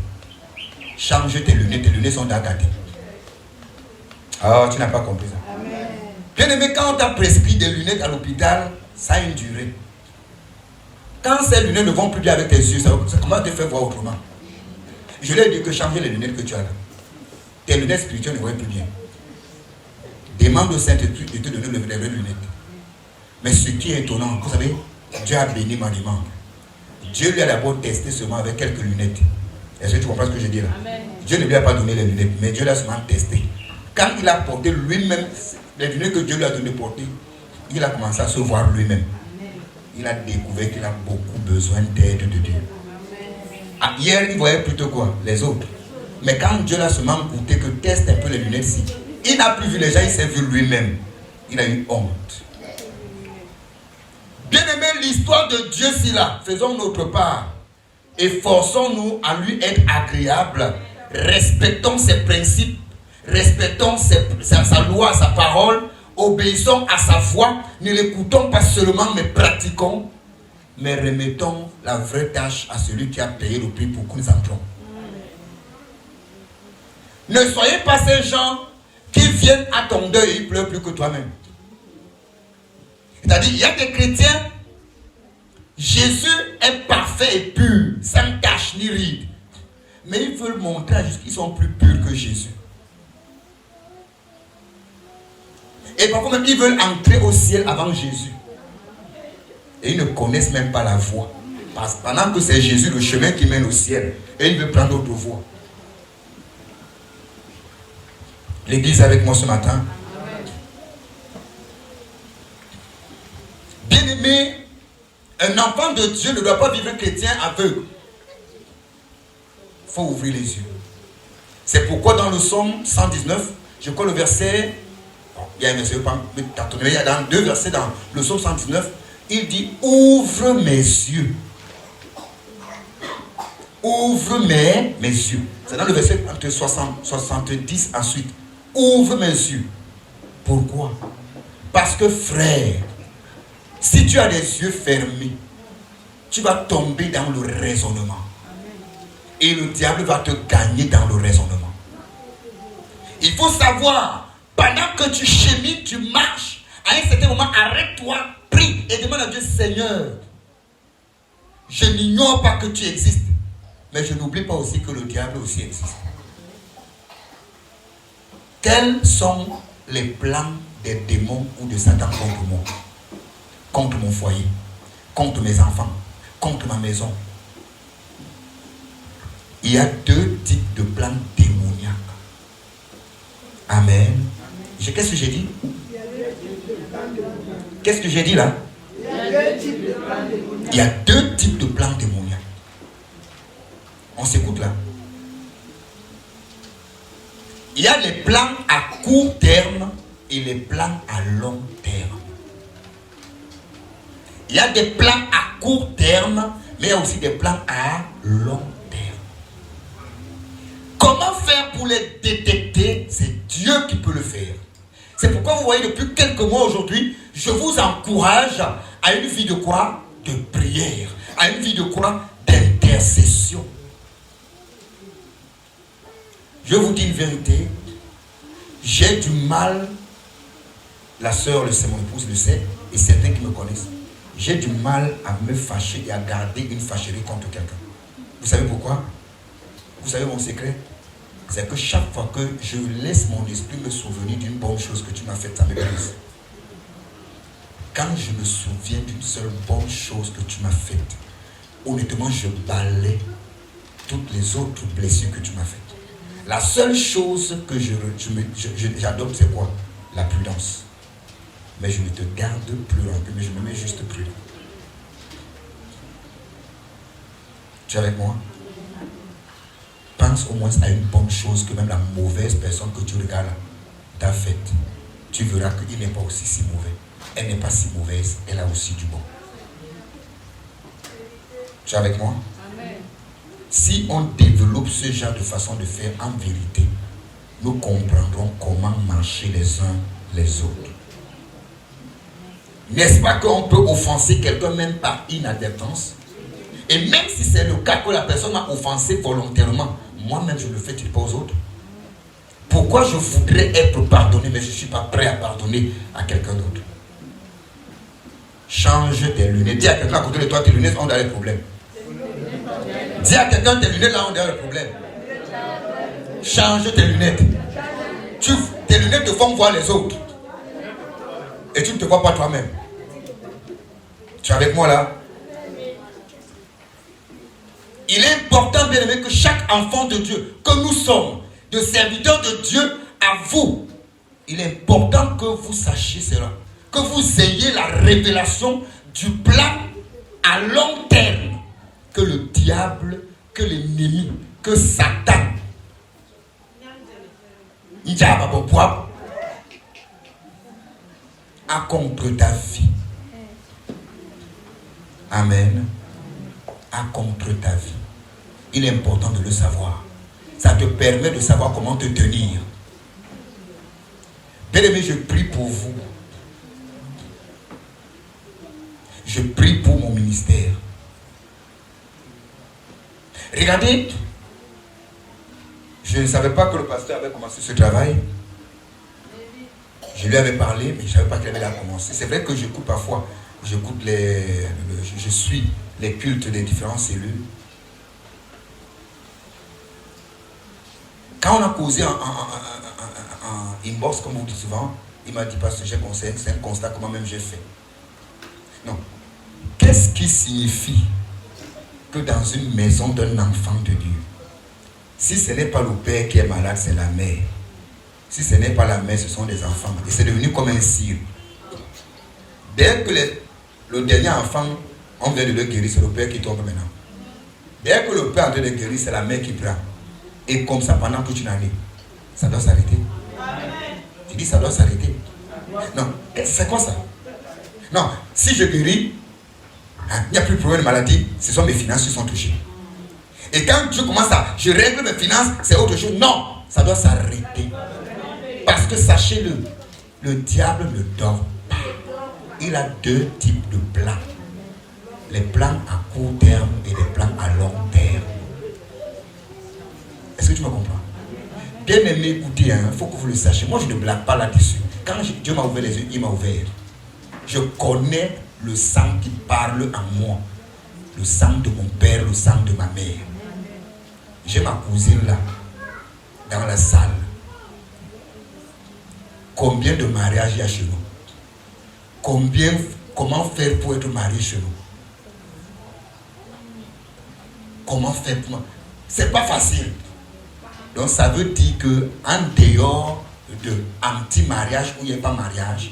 Change tes lunettes sont d'Agadé. Ah, tu n'as pas compris ça. Bien aimé, quand on t'a prescrit des lunettes à l'hôpital, ça a une durée. Quand ces lunettes ne vont plus bien avec tes yeux, ça commence à te faire voir autrement. Je lui ai dit que changer les lunettes que tu as là. Tes lunettes spirituelles ne voient plus bien. Demande au Saint-Esprit de te donner les vraies lunettes. Mais ce qui est étonnant, vous savez, Dieu a béni ma demande. Dieu lui a d'abord testé seulement avec quelques lunettes. Est-ce que tu comprends ce que je dis là? Amen. Dieu ne lui a pas donné les lunettes, mais Dieu l'a seulement testé. Quand il a porté lui-même les lunettes que Dieu lui a donné porter, il a commencé à se voir lui-même. Il a découvert qu'il a beaucoup besoin d'aide de Dieu. Ah, hier, il voyait plutôt quoi? Les autres. Mais quand Dieu l'a seulement goûté que teste un peu les lunettes-ci, il n'a plus vu les gens, il s'est vu lui-même. Il a eu honte. Bien aimé, l'histoire de Dieu, si là, faisons notre part. Efforçons-nous à lui être agréable. Respectons ses principes. Respectons sa loi, sa parole. Obéissons à sa voix. Ne l'écoutons pas seulement, mais pratiquons. Mais remettons la vraie tâche à celui qui a payé le prix pour que nous entrons. Ne soyez pas ces gens qui viennent à ton deuil et ils pleurent plus que toi-même. C'est-à-dire, il y a des chrétiens, Jésus est parfait et pur, sans tache ni ride. Mais ils veulent montrer à Jésus qu'ils sont plus purs que Jésus. Et parfois même, ils veulent entrer au ciel avant Jésus. Et ils ne connaissent même pas la voie. Parce que pendant que c'est Jésus le chemin qui mène au ciel. Et ils veulent prendre d'autres voies. L'église avec moi ce matin. Bien-aimé, un enfant de Dieu ne doit pas vivre chrétien aveugle. Il faut ouvrir les yeux. C'est pourquoi dans le psaume 119, je crois le verset, il y a un verset, il y a dans 2 versets dans le psaume 119, il dit, ouvre mes yeux. Ouvre mes yeux. C'est dans le verset entre 70 ensuite. Ouvre mes yeux. Pourquoi? Parce que frère, si tu as les yeux fermés, tu vas tomber dans le raisonnement. Et le diable va te gagner dans le raisonnement. Il faut savoir, pendant que tu chemines, tu marches, à un certain moment, arrête-toi, prie et demande à Dieu, Seigneur, je n'ignore pas que tu existes, mais je n'oublie pas aussi que le diable aussi existe. Quels sont les plans des démons ou de Satan contre moi? Contre mon foyer, contre mes enfants, contre ma maison. Il y a 2 types de plans démoniaques. Amen. Qu'est-ce que j'ai dit? Qu'est-ce que j'ai dit là? Il y a 2 types de plans démoniaques. On s'écoute là. Il y a les plans à court terme et les plans à long terme. Il y a des plans à court terme, mais il y a aussi des plans à long terme. Comment faire pour les détecter? C'est Dieu qui peut le faire. C'est pourquoi vous voyez depuis quelques mois aujourd'hui, je vous encourage à une vie de quoi? De prière. À une vie de quoi? D'intercession. Je vous dis une vérité. J'ai du mal, la sœur le sait, mon épouse le sait, et certains qui me connaissent. J'ai du mal à me fâcher et à garder une fâcherie contre quelqu'un. Vous savez pourquoi? Vous savez mon secret? C'est que chaque fois que je laisse mon esprit me souvenir d'une bonne chose que tu m'as faite, ça me brise. Quand je me souviens d'une seule bonne chose que tu m'as faite, honnêtement, je balaie toutes les autres blessures que tu m'as faites. La seule chose que j'adopte, c'est quoi? La prudence. Mais je ne te garde plus rancune, mais je me mets juste prudent. Tu es avec moi? Pense au moins à une bonne chose que même la mauvaise personne que tu regardes t'a faite. Tu verras qu'il n'est pas aussi si mauvais. Elle n'est pas si mauvaise, elle a aussi du bon. Tu es avec moi? Amen. Si on développe ce genre de façon de faire en vérité, nous comprendrons comment marcher les uns les autres. N'est-ce pas qu'on peut offenser quelqu'un même par inadvertance? Et même si c'est le cas que la personne m'a offensé volontairement, moi-même je ne le fais-il pas aux autres? Pourquoi je voudrais être pardonné, mais je ne suis pas prêt à pardonner à quelqu'un d'autre? Change tes lunettes. Dis à quelqu'un à côté de toi, tes lunettes ont des problèmes. Dis à quelqu'un, tes lunettes là ont des problèmes. Change tes lunettes. Tes lunettes te font voir les autres. Et tu ne te vois pas toi-même. Tu es avec moi là? Il est important, bien aimé, que chaque enfant de Dieu, que nous sommes, de serviteurs de Dieu à vous, il est important que vous sachiez cela. Que vous ayez la révélation du plan à long terme que le diable, que l'ennemi, que Satan a contre ta vie. Amen. A contre ta vie. Il est important de le savoir. Ça te permet de savoir comment te tenir. Bien-aimé, je prie pour vous. Je prie pour mon ministère. Regardez, je ne savais pas que le pasteur avait commencé ce travail. Je lui avais parlé, mais je ne savais pas qu'il avait commencé. C'est vrai que j'écoute parfois, je suis les cultes des différentes cellules. Quand on a causé en inbox, comme vous dites souvent, il m'a dit, parce que j'ai conseillé, c'est un constat que moi-même j'ai fait. Non. Qu'est-ce qui signifie que dans une maison d'un enfant de Dieu, si ce n'est pas le père qui est malade, c'est la mère. Si ce n'est pas la mère, ce sont les enfants. Et c'est devenu comme un cire. Dès que le dernier enfant, on vient de le guérir, c'est le père qui tombe maintenant. Dès que le père est en train de guérir, c'est la mère qui prend. Et comme ça, pendant toute une année, ça doit s'arrêter. Tu dis, ça doit s'arrêter. Non, c'est quoi ça? Non, si je guéris, il n'y a plus de problème de maladie, ce sont mes finances qui sont touchées. Et quand je commence à, je règle mes finances, c'est autre chose. Non, ça doit s'arrêter. Parce que sachez-le, le diable ne dort pas. Il a deux types de plans. Les plans à court terme et les plans à long terme. Est-ce que tu me comprends? Bien aimé, écoutez, il faut que vous le sachiez. Moi, je ne blague pas là-dessus. Quand Dieu m'a ouvert les yeux, il m'a ouvert. Je connais le sang qui parle en moi. Le sang de mon père, le sang de ma mère. J'ai ma cousine là, dans la salle. Combien de mariages il y a chez nous? Comment faire pour être marié chez nous? Comment faire pour... C'est pas facile. Donc ça veut dire que en dehors de anti-mariage où il n'y a pas mariage,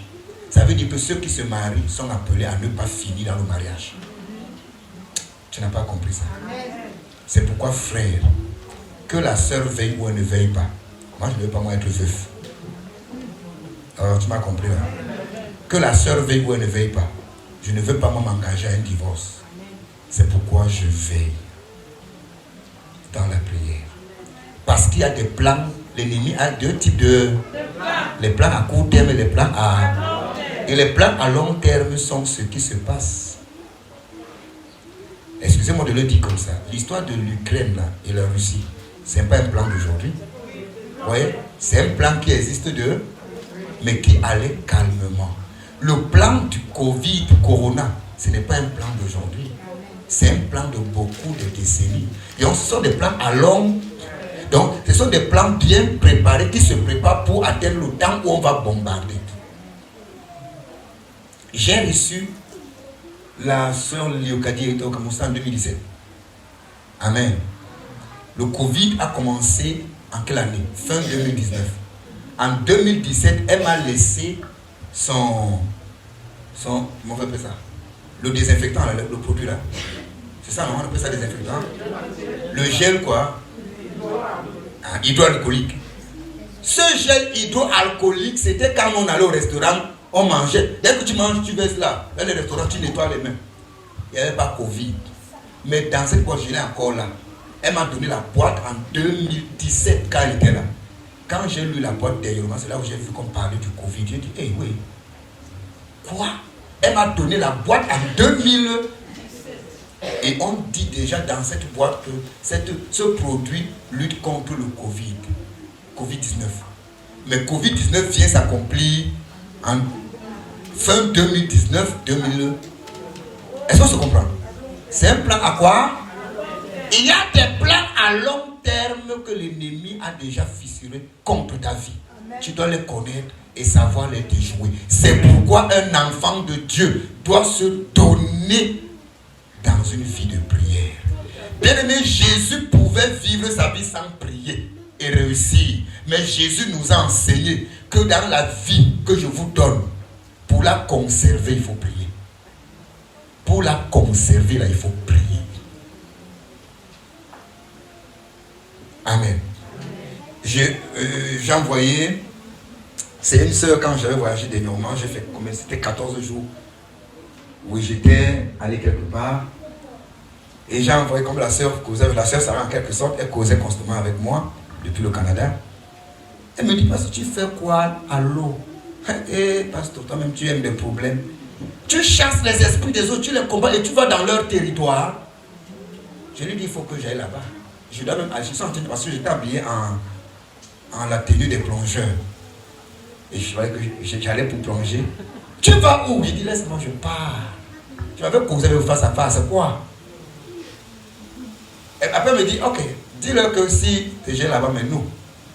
ça veut dire que ceux qui se marient sont appelés à ne pas finir dans le mariage. Tu n'as pas compris ça? C'est pourquoi, frère, que la sœur veille ou elle ne veille pas. Moi, je ne veux pas moi être veuf. Alors, tu m'as compris là? Que la sœur veille ou elle ne veille pas. Je ne veux pas moi m'engager à un divorce. C'est pourquoi je veille dans la prière. Parce qu'il y a des plans. L'ennemi a deux types de... Les plans à court terme et les plans à... Et les plans à long terme sont ce qui se passe. Excusez-moi de le dire comme ça. L'histoire de l'Ukraine là, et la Russie, ce n'est pas un plan d'aujourd'hui. Vous voyez? C'est un plan qui existe mais qui allait calmement. Le plan du Covid, du Corona, ce n'est pas un plan d'aujourd'hui. C'est un plan de beaucoup de décennies. Et ce sont des plans à long. Donc, ce sont des plans bien préparés qui se préparent pour atteindre le temps où on va bombarder. J'ai reçu la sœur Léocadie au Cameroun en 2017. Amen. Le Covid a commencé en quelle année? Fin 2019. En 2017, elle m'a laissé comment on appelle ça? Le désinfectant, le produit là. C'est ça, non? On appelle ça désinfectant. Le gel quoi? Hydroalcoolique. Ce gel hydroalcoolique, c'était quand on allait au restaurant, on mangeait. Dès que tu manges, tu verses là. Dans les restaurants, tu nettoies les mains. Il n'y avait pas Covid. Mais dans cette boîte, je l'ai encore là. Elle m'a donné la boîte en 2017 quand elle était là. Quand j'ai lu la boîte derrière moi, c'est là où j'ai vu qu'on parlait du Covid. J'ai dit, hey, oui. Quoi? Elle m'a donné la boîte en 2000. Et on dit déjà dans cette boîte que ce produit lutte contre le Covid-19. Mais Covid-19 vient s'accomplir en fin 2019, 2000. Est-ce qu'on se comprend? C'est un plan à quoi? Il y a des plans à long terme que l'ennemi a déjà fissurés contre ta vie. Tu dois les connaître et savoir les déjouer. C'est pourquoi un enfant de Dieu doit se donner dans une vie de prière. Bien-aimé, Jésus pouvait vivre sa vie sans prier et réussir. Mais Jésus nous a enseigné que dans la vie que je vous donne, pour la conserver, il faut prier. Pour la conserver, là, il faut prier. Amen. J'ai envoyé, c'est une soeur, quand j'avais voyagé dernièrement, j'ai fait combien? C'était 14 jours. Oui, j'étais allé quelque part. Et j'ai envoyé comme la soeur causait. La soeur, ça va en quelque sorte, elle causait constamment avec moi, depuis le Canada. Elle me dit, pasteur, tu fais quoi à l'eau? Eh, pasteur, toi-même, tu aimes des problèmes. Tu chasses les esprits des autres, tu les combats et tu vas dans leur territoire. Je lui dis, il faut que j'aille là-bas. Je dois même agir parce que j'étais habillé en la tenue des plongeurs. Et je voyais que j'allais pour plonger. Tu vas où? Je dis, laisse-moi, je pars. Tu m'avais causé face à face, quoi? Et après, elle me dit, ok, dis-leur que si j'ai là-bas, mais nous,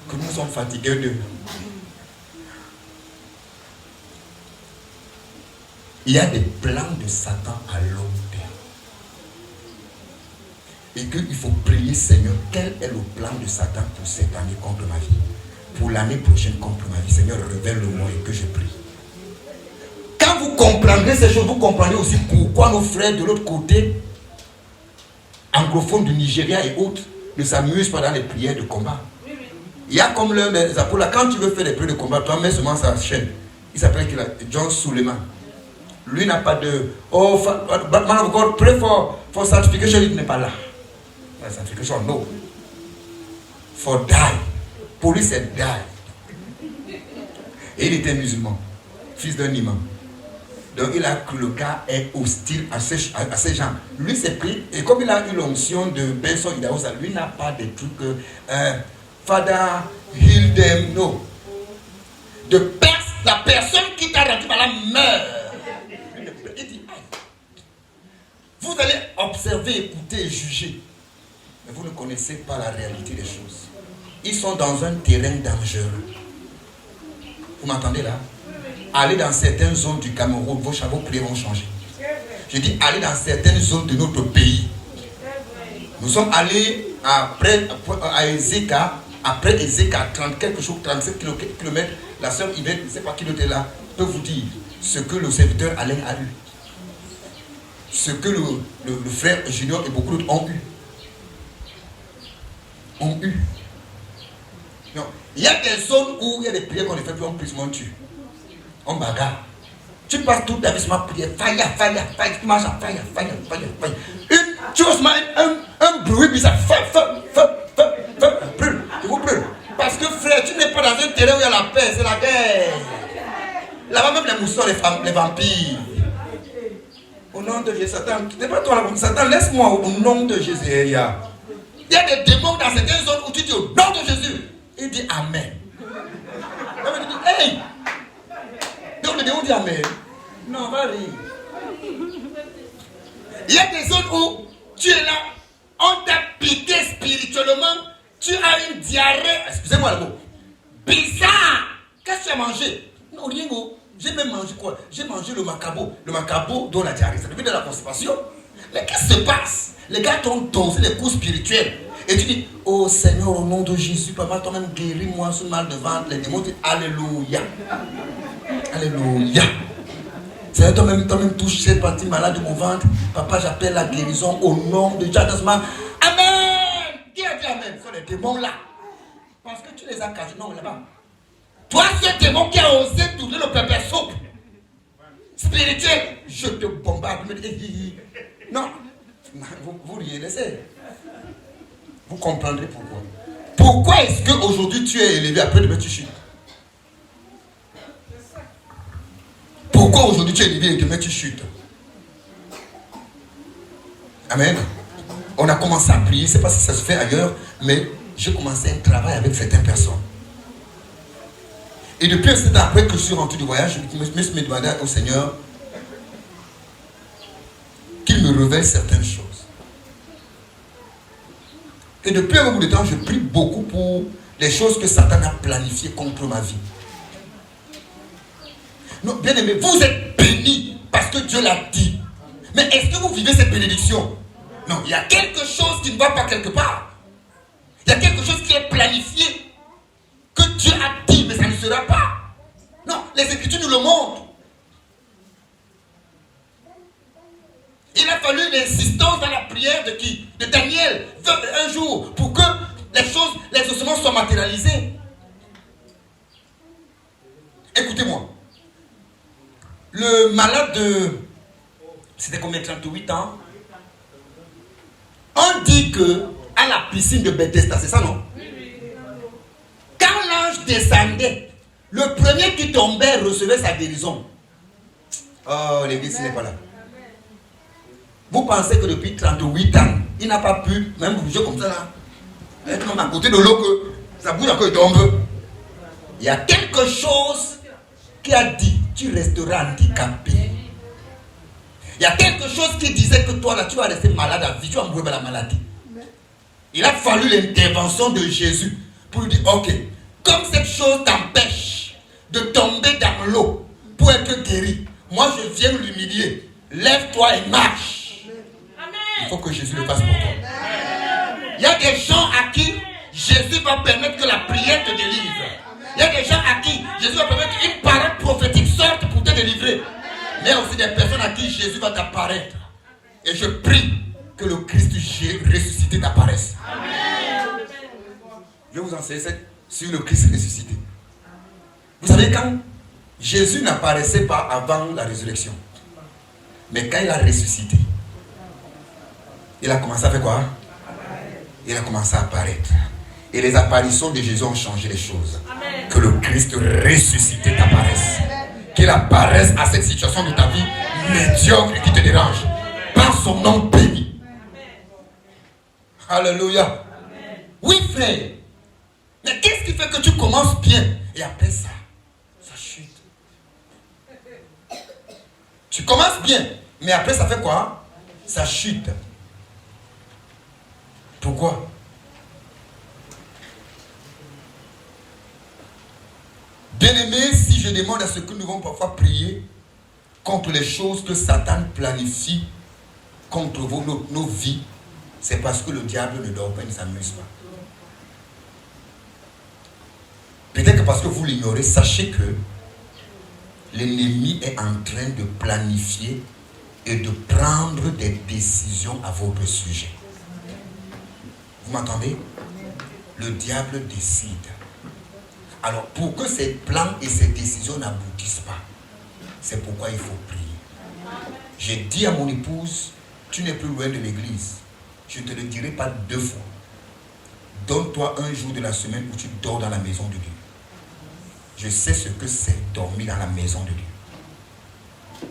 que nous sommes fatigués d'eux. Il y a des plans de Satan à long terme. Et qu'il faut prier, Seigneur, quel est le plan de Satan pour cette année contre ma vie? Pour l'année prochaine contre ma vie. Seigneur, révèle-le-moi et que je prie. Quand vous comprendrez ces choses, vous comprendrez aussi pourquoi nos frères de l'autre côté, anglophones du Nigeria et autres, ne s'amusent pas dans les prières de combat. Il y a comme l'un des apôtres, quand tu veux faire des prières de combat, toi mets seulement sa chaîne. Il s'appelle John Suleiman. Lui n'a pas de... Oh, man of God, pray for sanctification, il n'est pas là. La sanctification, no. For die. Pour lui, c'est die. Et il était musulman, fils d'un imam. Donc il a que le gars est hostile à ces gens. Lui s'est pris, et comme il a eu l'onction de Benson Idahosa, lui n'a pas de trucs Father, heal them, no. La personne qui t'a rendu malade meurt. Il dit, vous allez observer, écouter et juger. Mais vous ne connaissez pas la réalité des choses. Ils sont dans un terrain dangereux. Vous m'entendez là? Allez dans certaines zones du Cameroun, vos prières vont changer. Je dis, allez dans certaines zones de notre pays. Nous sommes allés à Ezeka, après Ezeka, 30 quelque chose, 37 km. La sœur Yvette, je ne sais pas qui était là, peut vous dire ce que le serviteur Alain a eu. Ce que le frère Junior et beaucoup d'autres ont eu. Non. Il y a des zones où il y a des prières qu'on ne fait plus, on prie, on tue. On bagarre. Tu passes toute ta vie sur ma prière. Fire. Tu marches à fire. Tu vois un bruit bizarre. Brûle. Il vous brûle. Parce que frère, tu n'es pas dans un terrain où il y a la paix, c'est la guerre. Là-bas même les moussons, les vampires. Au nom de Jésus, Satan, n'est pas toi là, Satan, laisse-moi au nom de Jésus. Il y a des démons dans certaines zones où tu dis au nom de Jésus. Il dit Amen. Il dit hey! Donc le démon dit Amen. Non, va rire. Il y a des zones où tu es là, on t'a piqué spirituellement, tu as une diarrhée, excusez-moi le mot, bizarre. Qu'est-ce que tu as mangé? Non, rien. J'ai même mangé quoi? J'ai mangé le macabo. Le macabo donne la diarrhée. Ça devient de la constipation. Mais qu'est-ce qui se passe? Les gars t'ont dosé les coups spirituels. Et tu dis, oh Seigneur, au nom de Jésus, papa, toi-même guéris-moi ce mal de ventre. Les démons disent, Alléluia. Alléluia. Seigneur, toi-même touche cette partie malade de mon ventre. Papa, j'appelle la guérison au nom de Jésus. Amen. Qui a dit Amen? Ce sont les démons là. Parce que tu les as cachés. Non, là-bas. Toi, ce démon qui a osé tourner le pépé soupe spirituel, je te bombarde. Non, vous riez, laissez. Vous comprendrez pourquoi. Pourquoi est-ce qu'aujourd'hui tu es élevé, après demain tu chutes? Pourquoi aujourd'hui tu es élevé et demain tu chutes? Amen. On a commencé à prier, je ne sais pas si ça se fait ailleurs, mais j'ai commencé un travail avec certaines personnes. Et depuis un certain temps, après que je suis rentré du voyage, je me suis demandé au Seigneur qu'il me révèle certaines choses. Et depuis un bout de temps, je prie beaucoup pour les choses que Satan a planifiées contre ma vie. Non, bien aimé, vous êtes bénis parce que Dieu l'a dit. Mais est-ce que vous vivez cette bénédiction? Non, il y a quelque chose qui ne va pas quelque part. Il y a quelque chose qui est planifié, que Dieu a dit, mais ça ne sera pas. Non, les Écritures nous le montrent. Il a fallu l'insistance dans la prière de qui? De Daniel, un jour, pour que les choses, les ossements soient matérialisés. Écoutez-moi. Le malade de... C'était combien? 38 ans? On dit que à la piscine de Bethesda, c'est ça, non? Quand l'ange descendait, le premier qui tombait recevait sa guérison. Oh, l'église n'est pas là. Vous pensez que depuis 38 ans, il n'a pas pu, même bouger comme ça là, être même à côté de l'eau, que ça bouge encore, il tombe. Il y a quelque chose qui a dit, tu resteras handicapé. Il y a quelque chose qui disait que toi là, tu vas rester malade à vie, tu vas mourir de la maladie. Il a fallu l'intervention de Jésus pour lui dire, ok, comme cette chose t'empêche de tomber dans l'eau pour être guéri, moi je viens l'humilier. Lève-toi et marche. Il faut que Jésus le fasse pour toi. Il y a des gens à qui Jésus va permettre que la prière te délivre. Il y a des gens à qui Jésus va permettre qu'une parole prophétique sorte pour te délivrer. Mais il y a aussi des personnes à qui Jésus va t'apparaître. Et je prie que le Christ ressuscité t'apparaisse. Je vais vous enseigner sur le Christ ressuscité. Vous savez, quand Jésus n'apparaissait pas avant la résurrection, mais quand il a ressuscité, il a commencé à faire quoi? Il a commencé à apparaître. Et les apparitions de Jésus ont changé les choses. Amen. Que le Christ ressuscité t'apparaisse. Qu'il apparaisse à cette situation de ta vie médiocre qui te dérange. Par son nom béni. Alléluia. Amen. Oui, frère. Mais qu'est-ce qui fait que tu commences bien et après ça, ça chute? Tu commences bien, mais après ça fait quoi? Ça chute. Pourquoi? Bien-aimés, si je demande à ce que nous vont parfois prier contre les choses que Satan planifie contre nos vies, c'est parce que le diable ne dort pas, il ne s'amuse pas. Peut-être que parce que vous l'ignorez, sachez que l'ennemi est en train de planifier et de prendre des décisions à votre sujet. Vous m'entendez? Le diable décide. Alors, pour que ces plans et ces décisions n'aboutissent pas, c'est pourquoi il faut prier. J'ai dit à mon épouse, tu n'es plus loin de l'église. Je ne te le dirai pas 2 fois. Donne-toi un jour de la semaine où tu dors dans la maison de Dieu. Je sais ce que c'est dormir dans la maison de Dieu.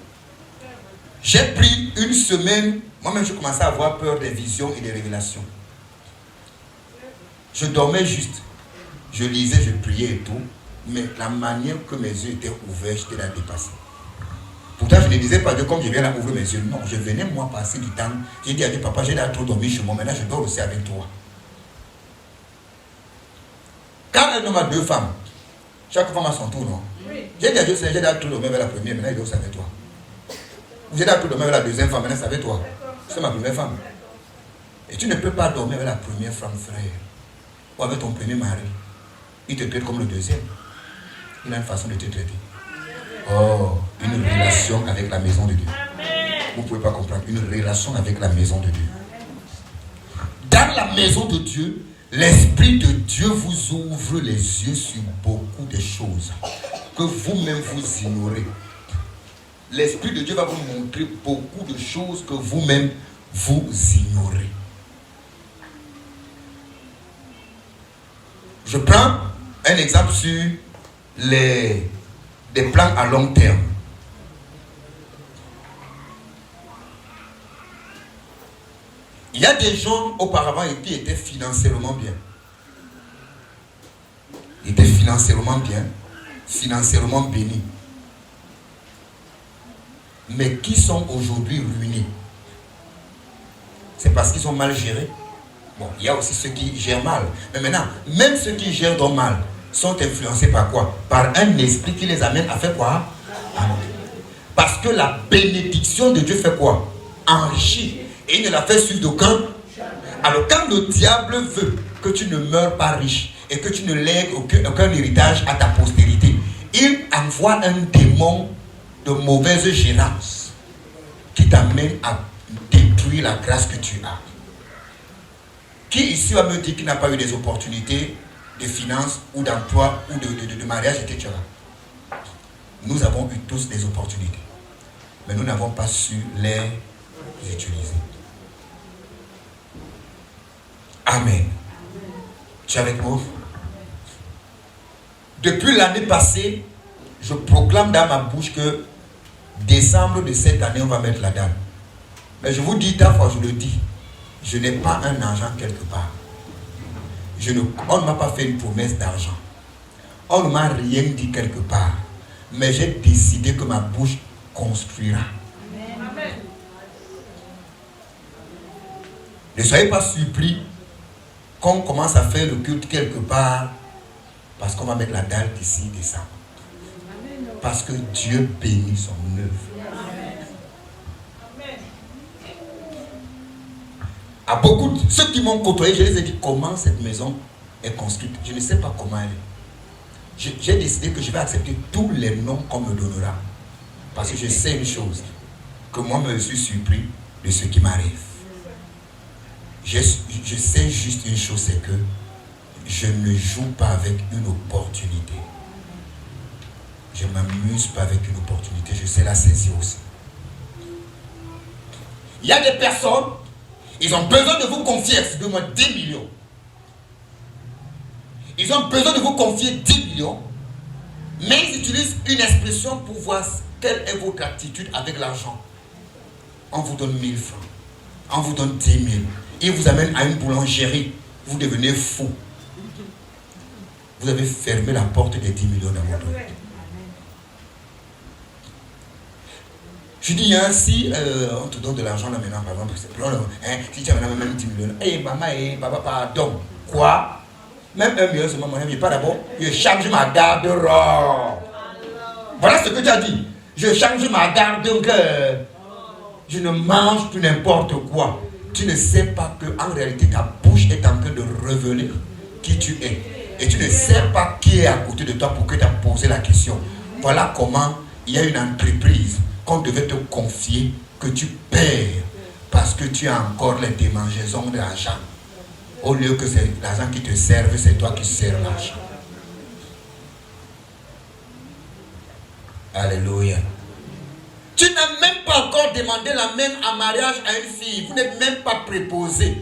J'ai pris une semaine, moi-même je commençais à avoir peur des visions et des révélations. Je dormais juste. Je lisais, je priais et tout. Mais la manière que mes yeux étaient ouverts, j'étais là dépassé. Pourtant, je ne disais pas Dieu comme je viens là ouvrir mes yeux. Non, je venais moi passer du temps. J'ai dit à Dieu, papa, j'ai là trop dormi chez moi. Maintenant, je dors aussi avec toi. Quand un homme a 2 femmes, chaque femme a son tour, non? Oui. J'ai dit à Dieu, j'ai là trop dormi avec la première, maintenant il dort aussi avec toi. J'ai là trop dormi avec la deuxième femme, maintenant c'est avec toi. C'est ma première femme. Et tu ne peux pas dormir avec la première femme, frère. Ou avec ton premier mari. Il te traite comme le deuxième. Il a une façon de te traiter. Oh, une relation avec la maison de Dieu. Vous ne pouvez pas comprendre. Une relation avec la maison de Dieu. Dans la maison de Dieu, l'Esprit de Dieu vous ouvre les yeux sur beaucoup de choses que vous-même vous ignorez. L'Esprit de Dieu va vous montrer beaucoup de choses que vous-même vous ignorez. Je prends un exemple sur des plans à long terme. Il y a des gens auparavant qui étaient financièrement bien. Ils étaient financièrement bien, financièrement bénis. Mais qui sont aujourd'hui ruinés? C'est parce qu'ils sont mal gérés. Bon, il y a aussi ceux qui gèrent mal. Mais maintenant, même ceux qui gèrent donc mal sont influencés par quoi? Par un esprit qui les amène à faire quoi? Parce que la bénédiction de Dieu fait quoi? Enrichit. Et il ne la fait suivre d'aucun. Alors quand le diable veut que tu ne meurs pas riche et que tu ne lègues aucun héritage à ta postérité, il envoie un démon de mauvaise gérance qui t'amène à détruire la grâce que tu as. Qui ici va me dire qu'il n'a pas eu des opportunités de finances ou d'emploi ou de mariage, etc. Nous avons eu tous des opportunités, mais nous n'avons pas su les utiliser. Amen. Tu es avec moi? Depuis l'année passée, je proclame dans ma bouche que décembre de cette année, on va mettre la date. Mais je vous dis, ta fois, je le dis, je n'ai pas un argent quelque part. On ne m'a pas fait une promesse d'argent. On ne m'a rien dit quelque part. Mais j'ai décidé que ma bouche construira. Amen. Ne soyez pas surpris qu'on commence à faire le culte quelque part parce qu'on va mettre la date d'ici décembre. Parce que Dieu bénit son œuvre. À beaucoup de ceux qui m'ont côtoyé, je les ai dit comment cette maison est construite. Je ne sais pas comment elle est. J'ai décidé que je vais accepter tous les noms qu'on me donnera. Parce que je sais une chose, que moi je suis surpris de ce qui m'arrive. Je sais juste une chose, c'est que je ne joue pas avec une opportunité. Je ne m'amuse pas avec une opportunité, je sais la saisir aussi. Il y a des personnes, ils ont besoin de vous confier, excusez-moi, 10 millions. Ils ont besoin de vous confier 10 millions, mais ils utilisent une expression pour voir quelle est votre attitude avec l'argent. On vous donne 1000 francs, on vous donne 10 000. Il vous amène à une boulangerie, vous devenez fou. Vous avez fermé la porte des 10 millions dans votre vie. Je dis, hein, si on te donne de l'argent là maintenant, par exemple, si tu as même 10 millions, maman, papa, pardon. Quoi? Même 1 million, c'est mon moyen, mais pas d'abord. Je change ma garde-robe. Voilà ce que tu as dit. Je change ma garde-robe. Je ne mange plus n'importe quoi. Tu ne sais pas qu'en réalité, ta bouche est en train de révéler qui tu es. Et tu ne sais pas qui est à côté de toi pour que tu aies posé la question. Voilà comment il y a une entreprise qu'on devait te confier, que tu perds parce que tu as encore les démangeaisons de l'argent. Au lieu que c'est l'argent qui te serve, c'est toi qui sers l'argent. Alléluia. Tu n'as même pas encore demandé la main en mariage à une fille. Vous n'êtes même pas préposé.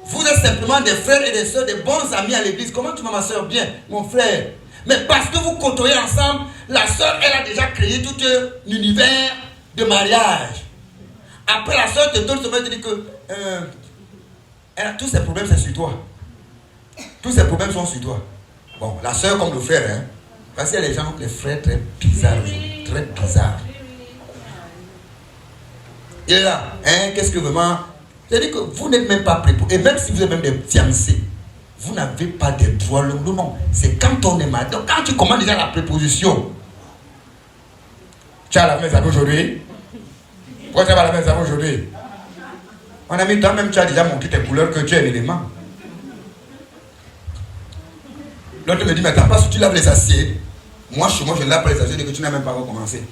Vous êtes simplement des frères et des soeurs, des bons amis à l'église. Comment tu vas, ma soeur? Bien, mon frère. Mais parce que vous côtoyez ensemble, la soeur, elle a déjà créé tout un univers de mariage. Après, la soeur te donne ce mot et te dit que tous ces problèmes, c'est sur toi. Tous ces problèmes sont sur toi. Bon, la soeur comme le frère, hein. Parce qu'il y a des gens, les frères très bizarres, très bizarres. Il est là, hein, qu'est-ce que vraiment... C'est-à-dire que vous n'êtes même pas préposé. Et même si vous êtes même des fiancés, vous n'avez pas des droits longs. Non, c'est quand on est marié. Donc quand tu commandes déjà la préposition, tu as la messe aujourd'hui. Pourquoi tu as la messe aujourd'hui? Mon ami, toi-même, tu as déjà montré tes couleurs que tu es un élément. L'autre me dit, mais t'as pas si tu laves les assiettes. Moi, chez moi, je ne lave pas les assiettes et que tu n'as même pas encore commencé.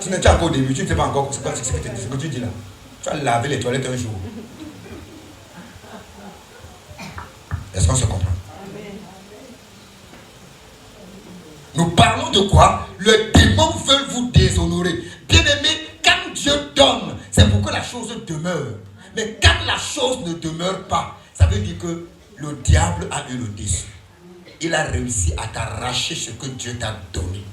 Tu n'es pas encore au début, tu ne sais pas encore ce que tu dis là. Tu as lavé les toilettes un jour. Est-ce qu'on se comprend? Nous parlons de quoi? Le démon veut vous déshonorer. Bien-aimé, quand Dieu donne, c'est pour que la chose demeure. Mais quand la chose ne demeure pas, ça veut dire que le diable a eu le dessus. Il a réussi à t'arracher ce que Dieu t'a donné.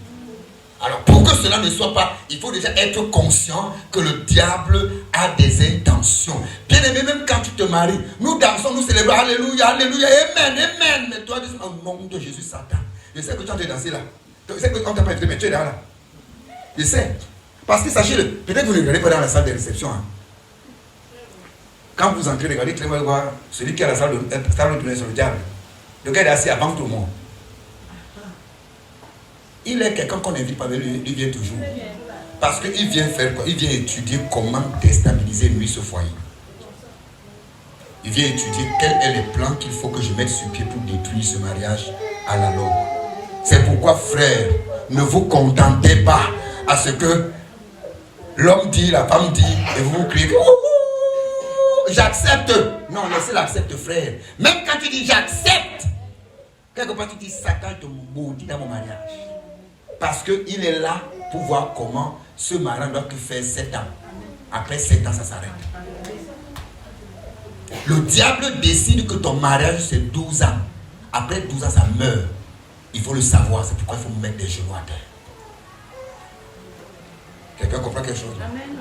Alors pour que cela ne soit pas, il faut déjà être conscient que le diable a des intentions. Bien aimé, même quand tu te maries, nous dansons, nous célébrons, alléluia, alléluia, amen, amen. Mais toi, dis, au nom de Jésus, Satan. Je sais que tu as dansé là. Je sais que quand tu n'as pas invité, mais tu es là. Je sais. Parce qu'il s'agit de, peut-être que vous ne regardez pas dans la salle de réception. Hein. Quand vous entrez, regardez, vous allez voir celui qui est à la salle de tourner sur le diable. Le gars est assis avant tout le monde. Il est quelqu'un qu'on n'invite pas, mais lui, il vient toujours. Parce qu'il vient faire quoi? Il vient étudier comment déstabiliser lui ce foyer. Il vient étudier quel est le plan qu'il faut que je mette sur pied pour détruire ce mariage à la longue. C'est pourquoi, frère, ne vous contentez pas à ce que l'homme dit, la femme dit, et vous criez, j'accepte. Non, laissez l'accepter, frère. Même quand tu dis j'accepte, quelque part tu dis Satan te maudit dans mon mariage. Parce qu'il est là pour voir comment ce mariage doit te faire 7 ans. Après 7 ans, ça s'arrête. Le diable décide que ton mariage c'est 12 ans. Après 12 ans, ça meurt. Il faut le savoir. C'est pourquoi il faut mettre des genoux à terre. Quelqu'un comprend quelque chose? Amen.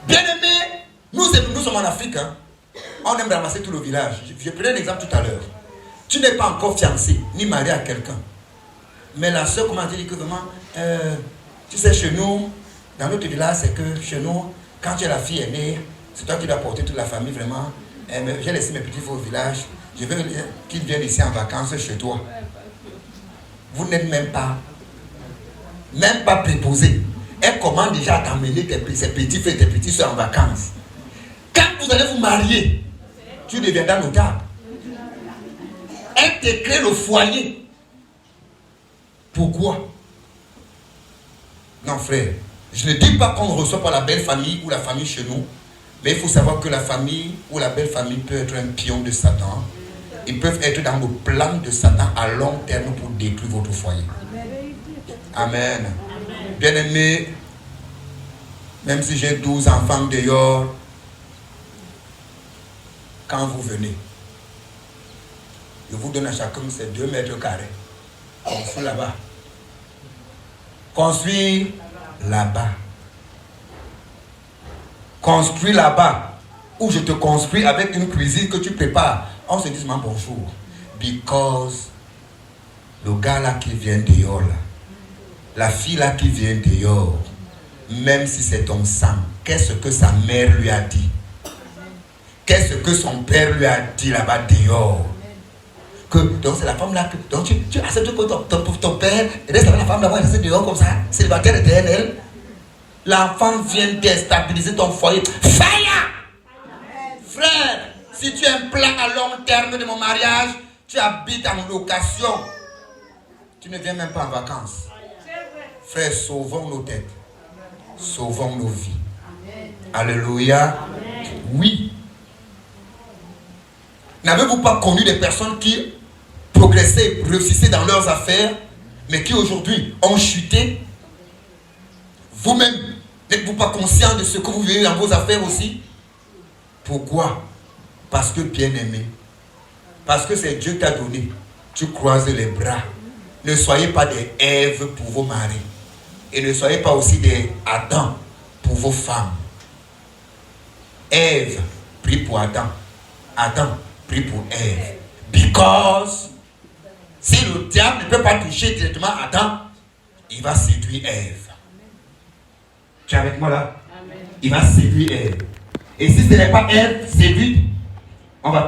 Bien-aimés, nous sommes en Afrique. Hein. On aime ramasser tout le village. Je prenais un exemple tout à l'heure. Tu n'es pas encore fiancé, ni marié à quelqu'un. Mais la soeur, comment dit que vraiment, tu sais, chez nous, dans notre village, c'est que chez nous, quand tu es la fille aînée, c'est toi qui dois porter toute la famille vraiment. J'ai laissé mes petits filles au village. Je veux qu'ils viennent ici en vacances chez toi. Vous n'êtes même pas préposés. Elle commence déjà à t'emmener ses petits frères et tes petits soeurs en vacances. Quand vous allez vous marier, tu deviendras notable. Elle te crée le foyer. Pourquoi? Non, frère, je ne dis pas qu'on ne reçoit pas la belle famille ou la famille chez nous, mais il faut savoir que la famille ou la belle famille peut être un pion de Satan. Ils peuvent être dans le plan de Satan à long terme pour détruire votre foyer. Amen. Bien-aimés, même si j'ai 12 enfants dehors, quand vous venez, je vous donne à chacun ces 2 mètres carrés. Construis là-bas. Construis là-bas. Construis là-bas. Ou je te construis avec une cuisine que tu prépares. On se dit bonjour. Because le gars là qui vient dehors là, la fille là qui vient dehors, même si c'est ton sang, qu'est-ce que sa mère lui a dit? Qu'est-ce que son père lui a dit là-bas dehors? Donc c'est la femme là que donc tu acceptes que ton père reste avec la femme là-bas, reste dehors comme ça, célibataire éternel. L'enfant vient déstabiliser ton foyer. Fire! Frère, si tu as un plan à long terme de mon mariage, tu habites en location. Tu ne viens même pas en vacances. Frère, sauvons nos têtes. Sauvons nos vies. Alléluia. Oui. N'avez-vous pas connu des personnes qui progressaient, réussissaient dans leurs affaires, mais qui aujourd'hui ont chuté? Vous-même, n'êtes-vous pas conscient de ce que vous vivez dans vos affaires aussi? Pourquoi? Parce que bien-aimé, parce que c'est Dieu qui t'a donné, tu croises les bras. Ne soyez pas des Èves pour vos maris. Et ne soyez pas aussi des Adam pour vos femmes. Ève prie pour Adam. Adam prie pour Ève. Because si le diable ne peut pas toucher directement Adam, il va séduire Ève. Tu es avec moi là? Amen. Il va séduire Ève. Et si ce n'est pas Ève séduite, on va